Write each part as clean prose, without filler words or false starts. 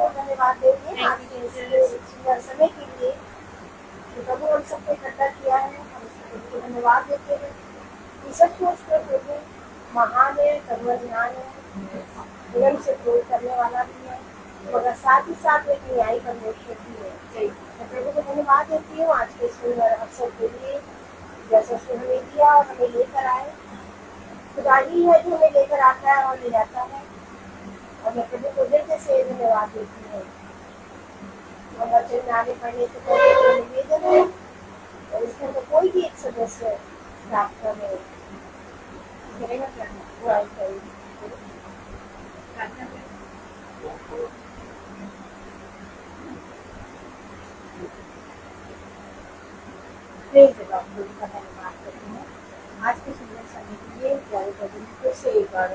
धन्यवाद देते हैं आज के सुंदर समय के लिए जो प्रभु हम सबको इकट्ठा किया है। हम उसको धन्यवाद देते हैं कि सचमुच में प्रभु महान है, सर्वज्ञान है, नियम से क्रोध करने वाला भी है, मगर साथ ही साथ एक न्यायी परमेश्वर भी है। मैं प्रभु को धन्यवाद देती हूँ आज के सुंदर अवसर के लिए, जैसा उसने हमें दिया और हमें लेकर आए। खुदा ही है जो हमें लेकर आता है और ले जाता है, और मैं प्रभु को दिल से धन्यवाद देती हूँ। और वचन में आगे पढ़ने से पहले निवेदन है और इसमें तो कोई भी एक सदस्य प्रार्थना में धन्यवाद करती हूँ आज के सुंदर समय के लिए। प्यारे प्रभु ने फिर से एक बार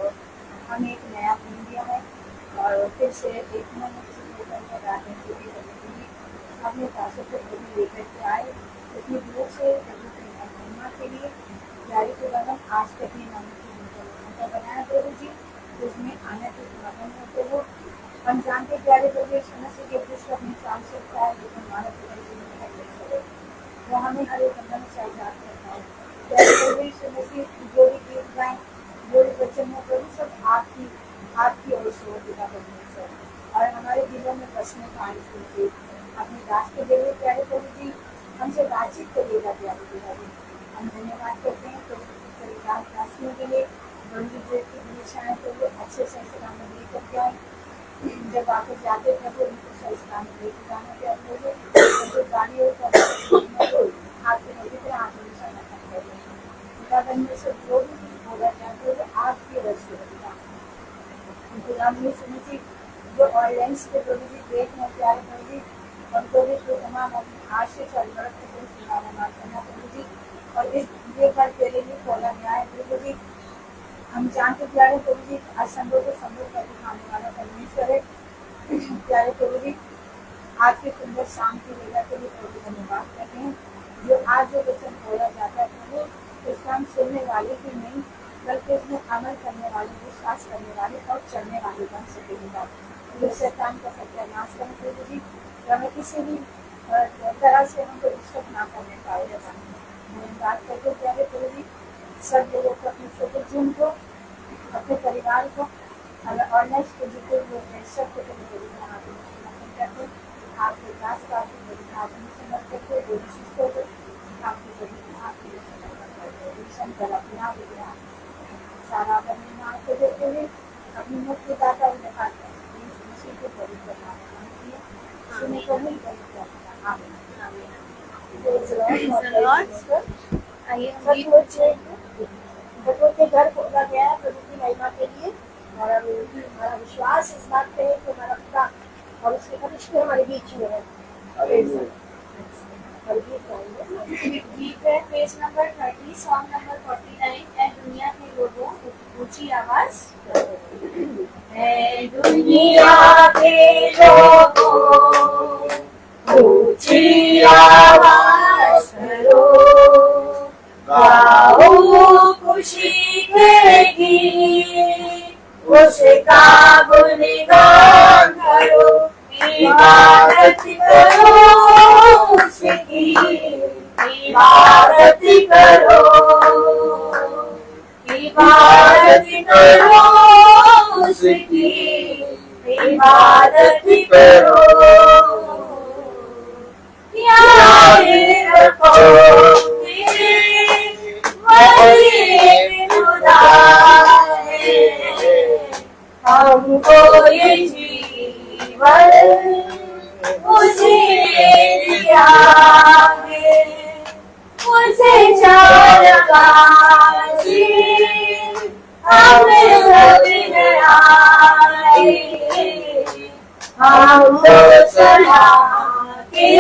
हमें एक नया दिन दिया है और फिर से एक मन अपने पासों को प्रभु लेकर के आए इतनी दूर से प्रभु की महिमा के लिए। प्यारे के बगन आज तक अपने नाम की मौका बनाया प्रभु जी, उसमें आने के मगन है प्रभु। हम जानते प्यारे प्रभु समस्या के दुष्ट अपनी चाल सकता है, लेकिन हमारा वो हमें हर एक बंधन से आजाद करता है। प्यारे प्रभु समस्या जो भी गीत गाएं, जो भी वचन है प्रभु, सब आपकी ओर से दिखा परमेश्वर और हमारे दिलों में बसने का आनंद अपने दास के देवे। प्यारे प्रभु जी हमसे बातचीत करिएगा प्यारे पिता जी। हम धन्यवाद करते हैं परिवार दासियों के लिए, हमेशा प्रभु अच्छे से सलामत लेकर के आए। जब वापस जाते प्रभु उनको सही सलामत लेकर जाना प्यारे प्रभु, जो गाड़ी हो आपके नजर पे आप हमेशा रखा करें। पिता परमेश्वर जो भी कुछ बोला जाए प्रभु आपकी रस्ते सुनिए जो ऑनलाइन के प्रभु जी देख रहे हैं प्यारे प्रभु जी, उनको भी तो तमाम अपनी आशीष और बरकत को सुनाना करना प्रभु जी। और इस बार तेरे लिए खोला गया है प्रभु जी। हम जानते प्यारे प्रभु जी असंभव को संभव कर दिखाने वाला परमेश्वर है। प्यारे प्रभु जी आज के सुंदर शाम की वेला के लिए प्रभु धन्यवाद करते हैं। जो आज जो वचन बोला जाता है प्रभु, उसका हम सुनने वाले ही नहीं बल्कि उसमें अमल करने वाले, विश्वास करने वाले और चलने वाले बन सकेगा। शैतान का सत्यानाश करें प्रभु जी, हमें किसी भी तरह से हमको डिस्टर्ब ना करने पाएगा। बात करते प्यारे प्रभु जी सब लोगों को, अपने छोटे जून को, अपने परिवार को, ऑनलाइन के जितने लोग हैं सबको करते आपके पास का करते सारा को देते हुए अपनी मुख्य दाता सुनने को नहीं करते। प्रभु के घर खोला गया है प्रभु की महिमा के लिए, और हमारा विश्वास इस बात पे है कि हमारा पिता और उसके फरिश्ते हमारे बीच में है। गीत है पेज नंबर 30, सॉन्ग नंबर 49। ए दुनिया के लोगों ऊंची आवाज, ए दुनिया के लोगों ऊंची आवाज करो, गाओ खुशी के गीत, उसका गुणगान करो, इबादत करो उसकी, इबादत करो, इबादत करो उसकी, इबादत करो। याद रखो वही खुदा है, हमको ये जीवन उसे दिया है, उसे चार बाजी हमें सब बनाए, हमको सला के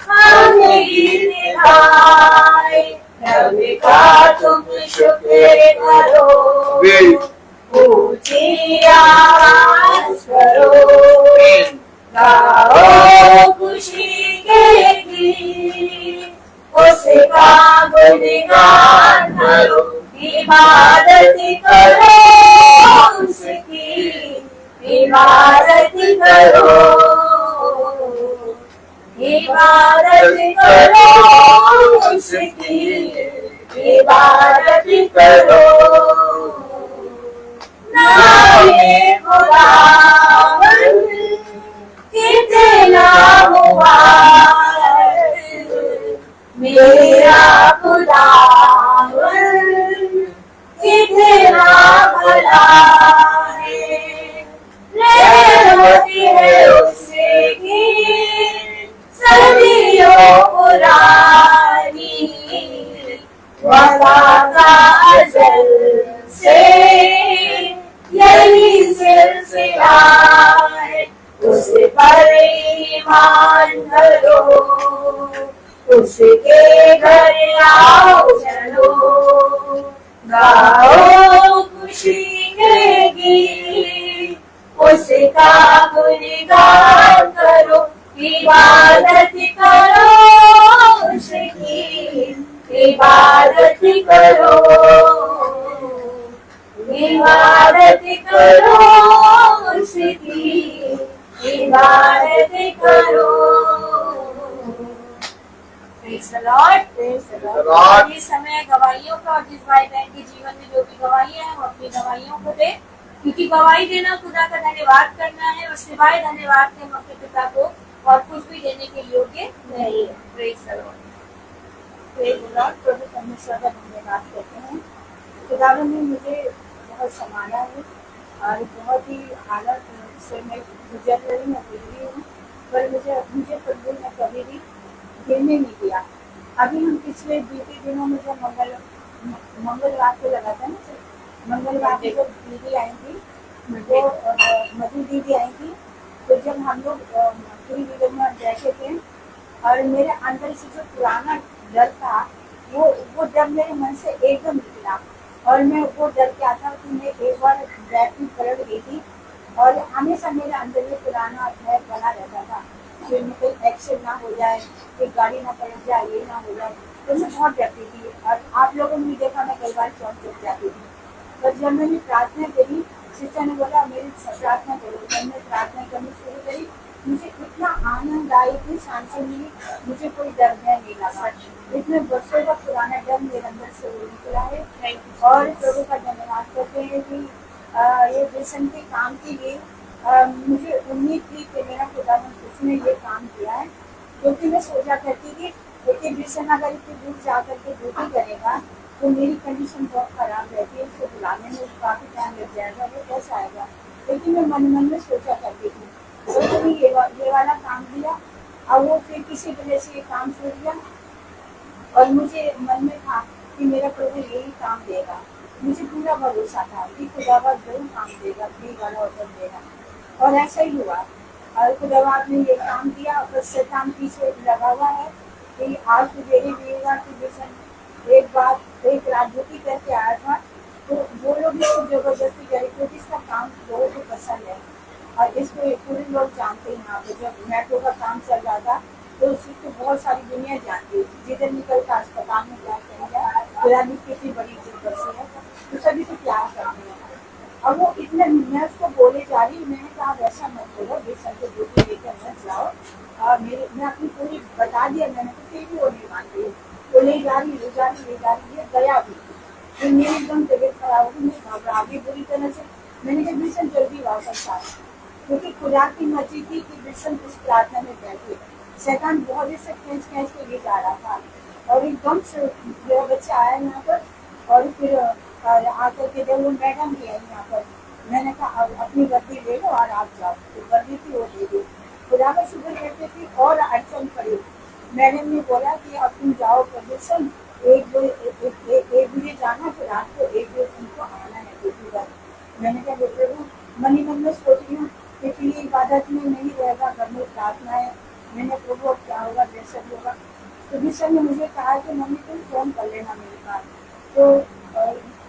हमें दिखाए। रब का तुम शुक्र करो, ऊंची आवाज करो, गाओ खुशी के गीत, उसका गुणगान करो, इबादत करो उसकी, इबादत करो, इबादत करो उसकी, इबादत करो। नामे खुदावंद कितना मुबारक, मेरा खुदावंद कितना भला है। रहमत है उसकी सदियों पुरानी, वफा का अज़ल से यही सिलसिला है। उस पर ईमान धरो, उसके घर आओ चलो, गाओ खुशी के गीत, उसका गुणगान करो, इबादत करो उसकी, इबादत करो, इबादत करो उसकी, इबादत करो। Praise the Lord, praise the Lord। ये समय गवाहियों का, और जिस भाई बहन के जीवन में जो भी गवाहियां हैं वो अपनी गवाहियों को दे, क्योंकि गवाही देना खुदा का धन्यवाद करना है, और सिवाय धन्यवाद के हम अपने पिता को और कुछ भी देने के योग्य नहीं है। Praise the Lord, praise the Lord। प्रभु परमेश्वर का धन्यवाद करते हैं। खुदावन ने मुझे बहुत संभाला है और बहुत ही हालत से मैं गुजर रही हूँ, पर मुझे प्रभु ने कभी भी गिरने नहीं दिया। अभी हम पिछले बीते दिनों में जब मंगलवार को लगा था ना, मंगलवार को जब दीदी आई थी, वो मधु दीदी आई थी, तो जब हम लोग पूरी वीडियो में बैठे थे और मेरे अंदर से जो पुराना डर था वो डर मेरे मन से एकदम निकला, और मैं वो डर क्या था कि मैं एक बार बैग में पलट गई थी, और हमेशा मेरे अंदर ये पुराना भय बना रहता था कि कोई एक्सीडेंट ना हो जाए, कोई गाड़ी ना पलट जाए, ये ना हो जाए, तो मैं बहुत डरती थी। और आप लोगों ने भी देखा, मैं कई बार चौंक जाती थी। पर जब मैंने प्रार्थना करी, सिस्टर ने बोला मेरी प्रार्थना करो, जब मैं प्रार्थना करनी शुरू करी, मुझे इतना आनंद आई, इतनी शांति मिली, मुझे कोई डर नहीं लगा। इतने वर्षों का पुराना डर मेरे अंदर से निकला है। और प्रभु का धन्यवाद करते हैं कि ये मिशन के काम के लिए मुझे उम्मीद थी कि मेरा खुदावन उसने ये काम किया है, क्योंकि मैं सोचा करती थी कि मिशन अगर इतनी दूर जा करके ड्यूटी करेगा तो मेरी कंडीशन बहुत खराब रहती है, उसको बुलाने में काफ़ी टाइम लग जाएगा, वो कैसा आएगा। लेकिन मैं मन में सोचा करती थी, तो ये वाला काम दिया, और वो फिर किसी वजह से ये काम छूट गया, और मुझे मन में था कि मेरा प्रभु यही काम देगा। मुझे पूरा भरोसा था कि खुदावा जरूर काम देगा, फ्री वाला ऑर्डर देगा, और ऐसा ही हुआ। और खुदावा ने ये काम दिया, और शैतान पीछे लगा हुआ है कि आज मेरे वीरवार की मिशन एक रात ड्यूटी करके आया था, तो वो लोग इसको जबरदस्ती करे, क्योंकि इसका काम लोगों को पसंद है, और इसको पूरे लोग जानते हैं। यहाँ पे जब मेट्रो का काम चल रहा था तो उसको बहुत सारी दुनिया जानती है, जिधर निकल कर अस्पताल में क्या करेंगे, खुदानी कितनी बड़ी इज्जत बसी है, तो सभी से प्यार करते हैं। और वो इतने मैं उसको बोले जा रही, मैंने कहा वैसा मत बोलो, बेसन को ड्यूटी लेकर मत जाओ, और मैं अपनी पूरी बता दिया मैंने, तो फिर भी वो नहीं मान रही, वो ले जा रही है, गया भी। फिर मेरी एकदम तबीयत खराब होगी, मैं घबरा गई बुरी तरह से। मैंने कहा मिशन जल्दी वापस आए, क्योंकि खुदा की मर्जी थी कि मिशन उस प्रार्थना में बैठे। शैतान बहुत से खींच के ले जा रहा था, और एकदम से मेरा बच्चा आया यहाँ पर, और फिर आकर के जब वो मैडम भी आई यहाँ पर, मैंने कहा अपनी वर्दी ले लो और आप जाओ, तो वर्दी थी वो दे दी। खुदा का शुक्र करते थी, और अड़चन पड़ी। मैडम ने बोला कि अब तुम जाओ परमिशन, एक बजे जाना, फिर रात को 1 बजे तुमको आना है ड्यूटी पर। मैंने कहा प्रभु, मन ही मन में सोच रही हूँ कि ये इबादत में नहीं रहेगा, घर में प्रार्थना है। मैंने प्रभु अब क्या होगा, जैसे होगा। तो मिशन ने मुझे कहा कि मम्मी तुम फोन कर लेना मेरे पास। तो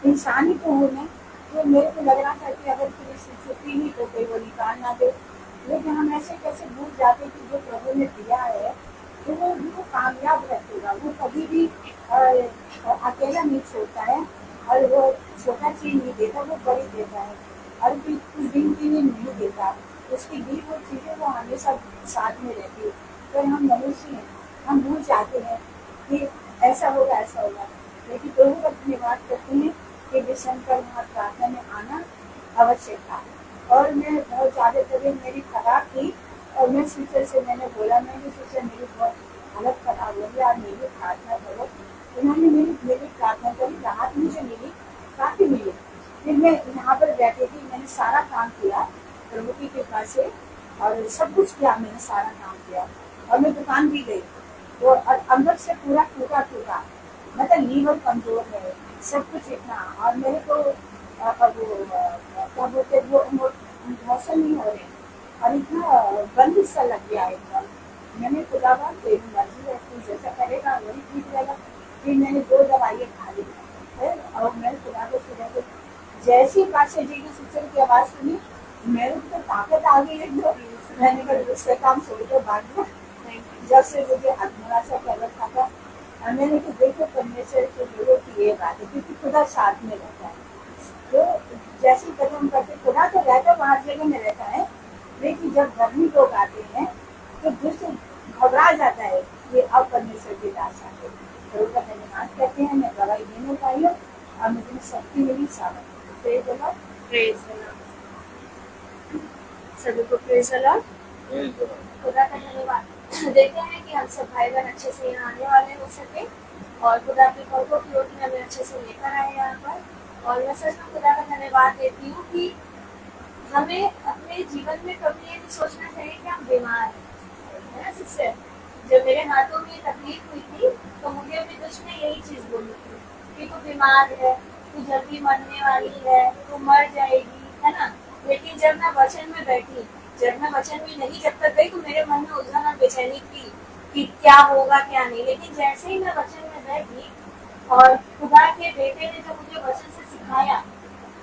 इंसान ही तो हूँ मैं, तो मेरे को लग रहा था कि अगर पुलिस छुट्टी नहीं तो कोई वो निकाल ना दे। लेकिन हम ऐसे कैसे भूल जाते कि जो प्रभु ने दिया है तो वो कामयाब रखेगा, वो कभी भी अकेला नहीं छोड़ता है, और वो छोटा चीज नहीं देता, वो बड़ी देता है। और फिर कुछ दिन के लिए कभी नहीं देता, उसकी दी हुई चीज़ें वो हमेशा साथ में रहती है। पर हम मनुष्य हैं, हम भूल जाते हैं कि ऐसा होगा, लेकिन प्रभु का धन्यवाद करते हैं कि विषम का वहाँ प्रार्थना में आना आवश्यक था। और मैं बहुत ज़्यादा तबीयत मेरी खराब थी और मैं सिस्टर से मैंने बोला, मैंने सिस्टर मेरी बहुत हालत खराब हो गई, आप मेरी प्रार्थना करो। उन्होंने मेरी प्रार्थना करी, राहत मुझे मिली, काफ़ी मिली। फिर मैं यहाँ पर बैठी थी, मैंने सारा काम किया प्रभु की कृपा से, और सब कुछ किया, मैंने सारा काम किया और मैं दुकान भी गई। वो अंदर से पूरा टूटा, मतलब लीवर कमजोर है, सब कुछ इतना। और मेरे को क्या बोलते वो मौसम नहीं हो रहे और इतना बंद सा लग गया एकदम। मैंने खुदावन तेरी मर्जी है, तू जैसा करेगा वही ठीक रहेगा। फिर मैंने 2 दवाइयाँ खा ली है और मैं खुदा को सुना तो जैसी पास्टर जी की सिस्टर की आवाज़ सुनी, मेरे को तो ताकत आ गई एकदम। मैंने कहा दूसरे काम छोड़ के भाग गया। जब से मुझे अधमरा सा कर रखा था, और मैंने कहा देखो परमेश्वर के लोगों की ये बात है, क्योंकि खुदा साथ में रहता है। तो जैसे कदम करते खुदा तो रहता है, हर जगह में रहता है, लेकिन जब धर्मी लोग आते हैं तो दुष्ट घबरा जाता है कि अब परमेश्वर की दास आते हैं। प्रभु का धन्यवाद करते हैं, मैं दवाई देने पाई हूँ और मुझे शक्ति मिली, सामर्थ। Praise the lord, praise the Lord. सभी को प्रेज द लॉर्ड। खुदा का धन्यवाद देते हैं कि हम सब भाई बहन अच्छे से यहाँ आने वाले हो सके और खुदा की पलकों की ओर हमें अच्छे से लेकर आए यहाँ पर। और मैं सच में खुदा का धन्यवाद देती हूँ कि हमें अपने जीवन में कभी ये नहीं सोचना चाहिए कि हम बीमार हैं, है ना सिस्टर। जब मेरे हाथों में तकलीफ हुई थी तो मुझे अपने दुष्ट ने यही चीज बोली थी कि तू बीमार है, तू जल्दी मरने वाली है, तू मर जाएगी, है ना। लेकिन जब मैं वचन में बैठी, जब मैं वचन में नहीं जब तक गई तो मेरे मन में उलझन और बेचैनी थी कि क्या होगा क्या नहीं। लेकिन जैसे ही मैं वचन में बैठी और खुदा के बेटे ने जो मुझे वचन से सिखाया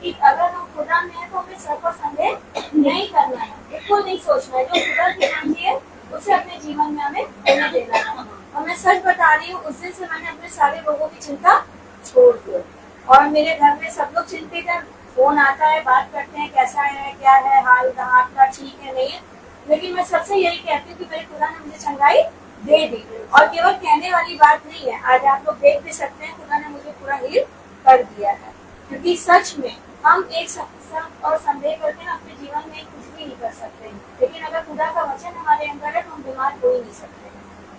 कि अगर हम खुदा में है तो हमें सब पर संदेह नहीं करना है, बिल्कुल नहीं सोचना है, जो खुदा की मर्जी है उसे अपने जीवन में हमें होने देना है। और मैं सच बता रही हूँ, उस दिन से मैंने अपने सारे लोगों की चिंता छोड़ दी और मेरे घर में सब लोग चिंतित है। फोन आता है, बात करते हैं कैसा है, क्या है हाल, आपका ठीक है नहीं है। लेकिन मैं सबसे यही कहती हूँ कि मेरे खुदा ने मुझे चंगाई दे दी और केवल कहने वाली बात नहीं है, आज आप लोग देख भी सकते हैं खुदा ने मुझे पूरा हील कर दिया है। क्योंकि सच में हम एक शक और संदेह करके ना अपने जीवन में कुछ भी नहीं कर सकते, लेकिन अगर खुदा का वचन हमारे अंदर है तो हम बीमार हो ही नहीं सकते,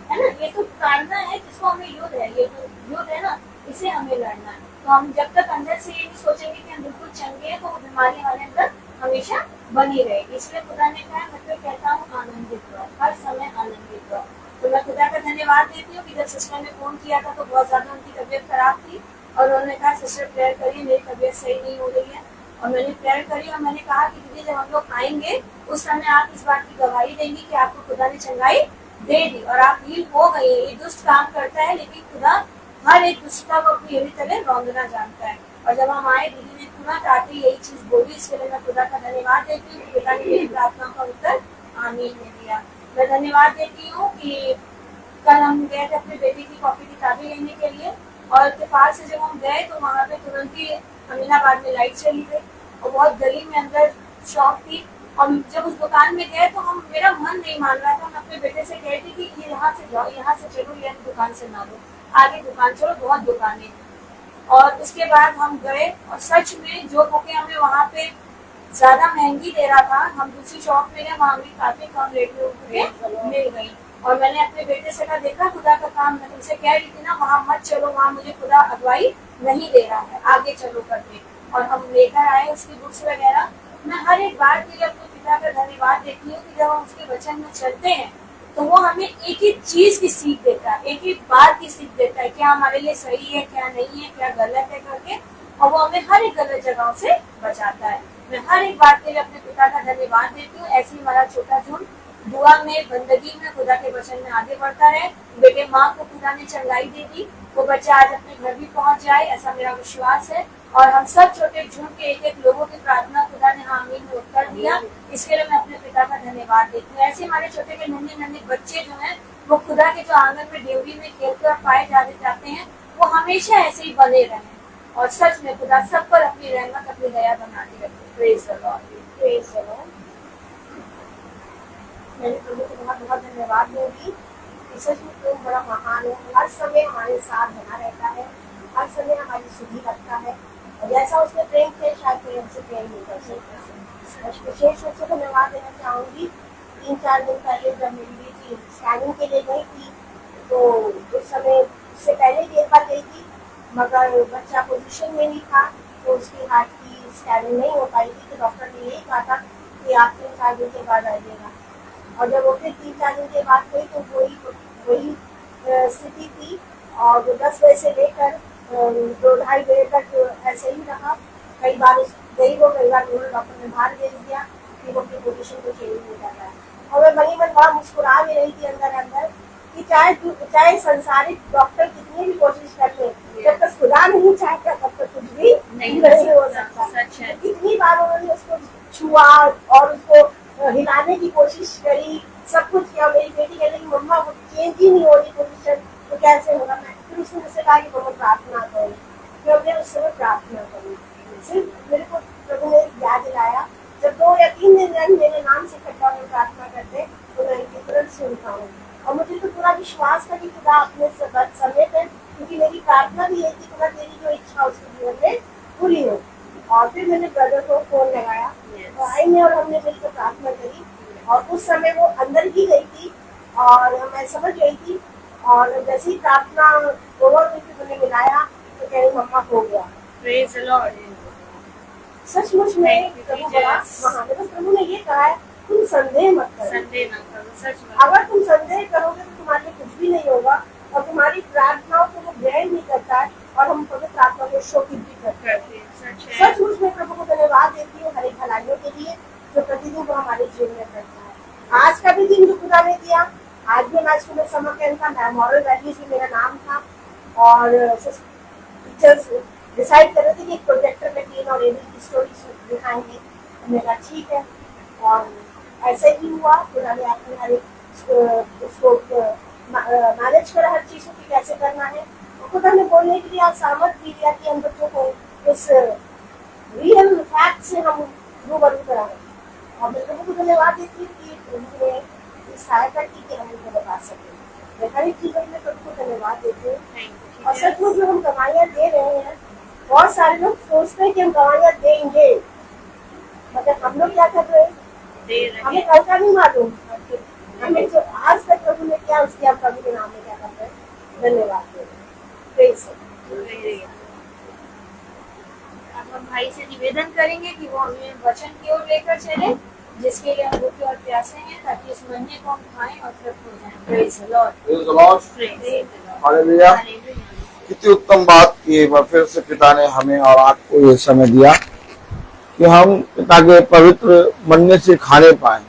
है ना। ये तो ताड़ना है जिसको हमें युद्ध है, ये जो युद्ध है ना इसे हमें लड़ना है। तो हम जब तक अंदर से ये नहीं सोचेंगे कि हम बिल्कुल चंगे हैं तो वो बीमारी हमारे अंदर हमेशा बनी रहेगी। इसलिए खुदा ने कहा, मैं तो कहता हूँ आनंदित रहो, हर समय आनंदित रहो। तो मैं खुदा का धन्यवाद देती हूँ कि जब सिस्टर ने फोन किया था तो बहुत ज्यादा उनकी तबीयत खराब थी और उन्होंने कहा सिस्टर प्रेयर करिए, मेरी तबीयत सही नहीं हो रही है। और मैंने प्रेयर करी और मैंने कहा कि दीदी जब हम लोग आएंगे उस समय आप इस बात की गवाही देंगी कि आपको खुदा ने चंगाई दे दी और आप हील हो गई है। ये दुष्ट काम करता है लेकिन खुदा हर एक दुष्टता को अपनी यही तरह रौंदना जानता है। और जब हम आए, दीदी ने तुरंत आते यही चीज बोली, इसके लिए मैं खुदा का धन्यवाद देती हूँ कि खुदा ने मेरी प्रार्थना का उत्तर आमीन ने दिया। मैं धन्यवाद देती हूँ कि कल हम गए थे अपने बेटे की कॉपी किताबें लेने के लिए और इत्तेफाक से जब हम गए तो वहाँ पे तुरंत ही अमीनाबाद में लाइट चली गई और बहुत गली में अंदर शॉप थी। और जब उस दुकान में गए तो मेरा मन नहीं मान रहा था। मैं अपने बेटे से कह रही थी कि ये यहाँ से जाओ, यहाँ से चलो, ये दुकान से ना लो, आगे दुकान चलो, बहुत दुकानें। और उसके बाद हम गए और सच में जो बुकें हमें वहाँ पे ज्यादा महंगी दे रहा था, हम दूसरी शॉप में गए, वहाँ हमें काफी कम रेट में बुकें मिल गई। और मैंने अपने बेटे से कहा, देखा खुदा का काम, मैं तुमसे कह रही थी ना वहाँ मत चलो, वहाँ मुझे खुदा अगुवाई नहीं दे रहा है, आगे चलो करके। और हम लेकर आए उसकी बुक्स वगैरह। मैं हर एक बार के लिए अपने पिता का धन्यवाद देती हूँ कि जब हम उसके वचन में चलते हैं तो वो हमें एक एक चीज की सीख देता है, एक एक बात की सीख देता है, क्या हमारे लिए सही है, क्या नहीं है, क्या गलत है करके। और वो हमें हर एक गलत जगहों से बचाता है। मैं हर एक बात के लिए अपने पिता का धन्यवाद देती हूँ। ऐसे ही हमारा छोटा झुंड दुआ में, बंदगी में, खुदा के वचन में आगे बढ़ता है। बेटे माँ को खुदा ने चंगाई दे दी, वो बच्चा आज अपने घर भी पहुंच जाए, ऐसा मेरा विश्वास है। और हम सब छोटे झुंड के एक एक लोगों की प्रार्थना खुदा ने आमीन में उत्तर दिया, इसके लिए मैं अपने पिता का धन्यवाद देती हूँ। ऐसे हमारे छोटे के नन्हे नन्हे बच्चे जो हैं वो खुदा के जो आंगन में डेवरी में खेलकर पाए जाते हैं, वो हमेशा ऐसे ही बने रहें और सच में खुदा सब पर अपनी रहमत, अपनी दया बनाती रखे। Praise the lord, praise the Lord. मैंने प्रभु को बहुत बहुत धन्यवाद दूंगी कि सच में तुम बड़ा महान हो, हर समय हमारे साथ बना रहता है, हर समय हमारी सुधि रखता है, और जैसा उसने प्रेम किया शायद कोई हमसे प्रेम नहीं कर सकता। विशेष रूप से धन्यवाद देना चाहूंगी, 3-4 दिन पहले जब मेरी बेटी स्कैनिंग के लिए गई थी, तो उस समय उससे पहले भी एक बार गई थी, मगर बच्चा पोजीशन में नहीं था, तो उसकी हार्ट की स्कैनिंग नहीं हो पाई थी। तो डॉक्टर ने यही कहा था कि आप 3-4 दिन के बाद आइएगा, और जब वो फिर 3-4 दिन के बाद गई तो वही स्थिति थी, और वो 10 बजे से लेकर 2-2.5 बजे तक ऐसे ही रहा। कई बार गई वो, कई बार डॉक्टर ने बाहर भेज दिया कि वो अपनी पोजीशन को चेंज नहीं कर रहा है। और मैं बनी मन बड़ा मुस्कुरा भी रही थी अंदर अंदर कि चाहे संसारिक डॉक्टर कितनी भी कोशिश कर ले, जब तक खुदा नहीं चाहता तब तक कुछ भी नहीं हो सकता। कितनी बार उन्होंने उसको छुआ और उसको हिलाने की कोशिश करी, सब कुछ किया। मेरी बेटी कह रही मम्मा वो चेंज ही नहीं हो रही पोजीशन, तो कैसे होगा। मैं फिर उसने मुझसे कहा कि तुम प्रार्थना करो, फिर हमने उस समय प्रार्थना करी। सिर्फ मेरे को प्रभु ने याद दिलाया, जब 2 या 3 दिन मेरे नाम से इकट्ठा होकर प्रार्थना करते तो मैं इनकी तुरंत सुनता हूँ, और मुझे तो पूरा विश्वास था कि खुदा अपने समय पे, क्योंकि मेरी प्रार्थना भी यही थी खुदा तेरी जो इच्छा उसके जीवन में पूरी हो। और फिर मैंने ब्रदर को फोन लगाया, तो आई में, और हमने मिलकर प्रार्थना करी, और उस समय वो अंदर ही गई थी और मैं समझ गई थी, और जैसे ही प्रार्थना ओवर हुई थी मैंने मिलाया तो कह रही मम्मा हो गया। Praise the Lord. सचमुच में प्रभु बड़ा महान है। बस प्रभु ने ये कहा है तुम संदेह मत करो, संदेह न करो, सच में। अगर तुम संदेह करोगे तो तुम्हारे लिए कुछ भी नहीं होगा, और तुम्हारी प्रार्थनाओं को वो ग्रहण नहीं करता है, और हम पवित्र आत्मा को शोकित भी करते हैं। सचमुच में प्रभु को धन्यवाद देती हूँ हर एक भलाइयों के लिए जो प्रतिदिन वो हमारे जीवन में करता है। आज का भी दिन जो खुदा ने दिया, आज भी हमारे स्कूल में समर कैंप था, मॉरल वैल्यूज में मेरा नाम था, और टीचर्स डिसाइड कर रहे थे कि एक प्रोजेक्टर में टीन और एबल की स्टोरी दिखाएंगे। मैंने कहा ठीक है, और ऐसे ही हुआ। खुदा ने अपने हर एक उसको मैनेज करा, हर चीज़ को कैसे करना है, और खुदा ने बोलने के लिए आज सामर्थ्य भी दिया कि हम बच्चों को इस रियल फैक्ट से हम रूबरू कराएं। और मैं प्रभु को धन्यवाद देती हूँ कि प्रभु ने सहायता की कि हम उनको बता सकें। मैं हर एक चीज़ों में प्रभु को धन्यवाद देती हूँ। और सचमुच जो हम कमाइयाँ दे रहे हैं, बहुत सारे लोग सोचते हैं कि हम कमाइयाँ देंगे, मतलब हम लोग क्या कर रहे हैं, हमें कल का नहीं मालूम, हमें जो आज तक प्रभु ने किया उसकी हम प्रभु के नाम में क्या कर रहे हैं, धन्यवाद दे रहे हैं। अब हम भाई से निवेदन करेंगे कि वो हमें वचन की ओर लेकर चले, जिसके लिए हम भूखे और प्यासे हैं, ताकि इस महीने को हम खाएं और तृप्त हो जाएं। Praise the lord, praise the Lord, hallelujah. Hallelujah. कितनी उत्तम बात की एक बार फिर से पिता ने हमें और आपको ये समय दिया कि हम पिता के पवित्र मन्ने से खाने पाए।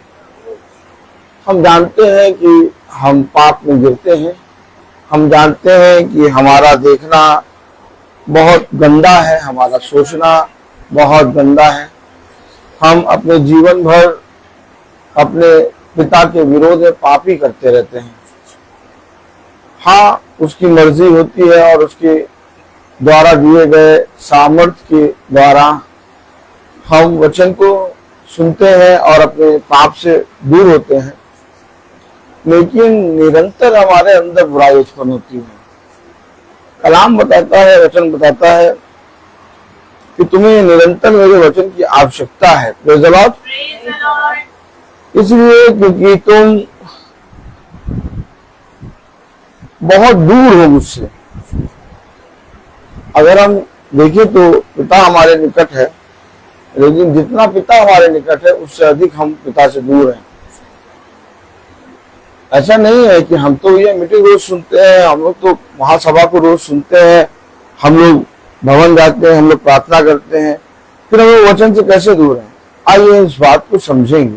हम जानते हैं कि हम पाप में गिरते हैं, हम जानते हैं कि हमारा देखना बहुत गंदा है, हमारा सोचना बहुत गंदा है। हम अपने जीवन भर अपने पिता के विरोध में पाप ही करते रहते हैं। हाँ, उसकी मर्जी होती है और उसके द्वारा दिए गए सामर्थ्य के द्वारा हम वचन को सुनते हैं और अपने पाप से दूर होते हैं, लेकिन निरंतर हमारे अंदर बुराई उत्पन्न होती है। कलाम बताता है, वचन बताता है कि तुम्हें निरंतर मेरे वचन की आवश्यकता है। Praise the Lord. इसलिए क्योंकि तुम बहुत दूर हो मुझसे। अगर हम देखें तो पिता हमारे निकट है, लेकिन जितना पिता हमारे निकट है उससे अधिक हम पिता से दूर हैं। ऐसा नहीं है कि हम तो ये मीटिंग रोज सुनते हैं, हम लोग तो महासभा को रोज सुनते हैं, हम लोग भवन जाते हैं, हम लोग प्रार्थना करते हैं, फिर हम लोग वचन से कैसे दूर हैं। आइए इस बात को समझेंगे।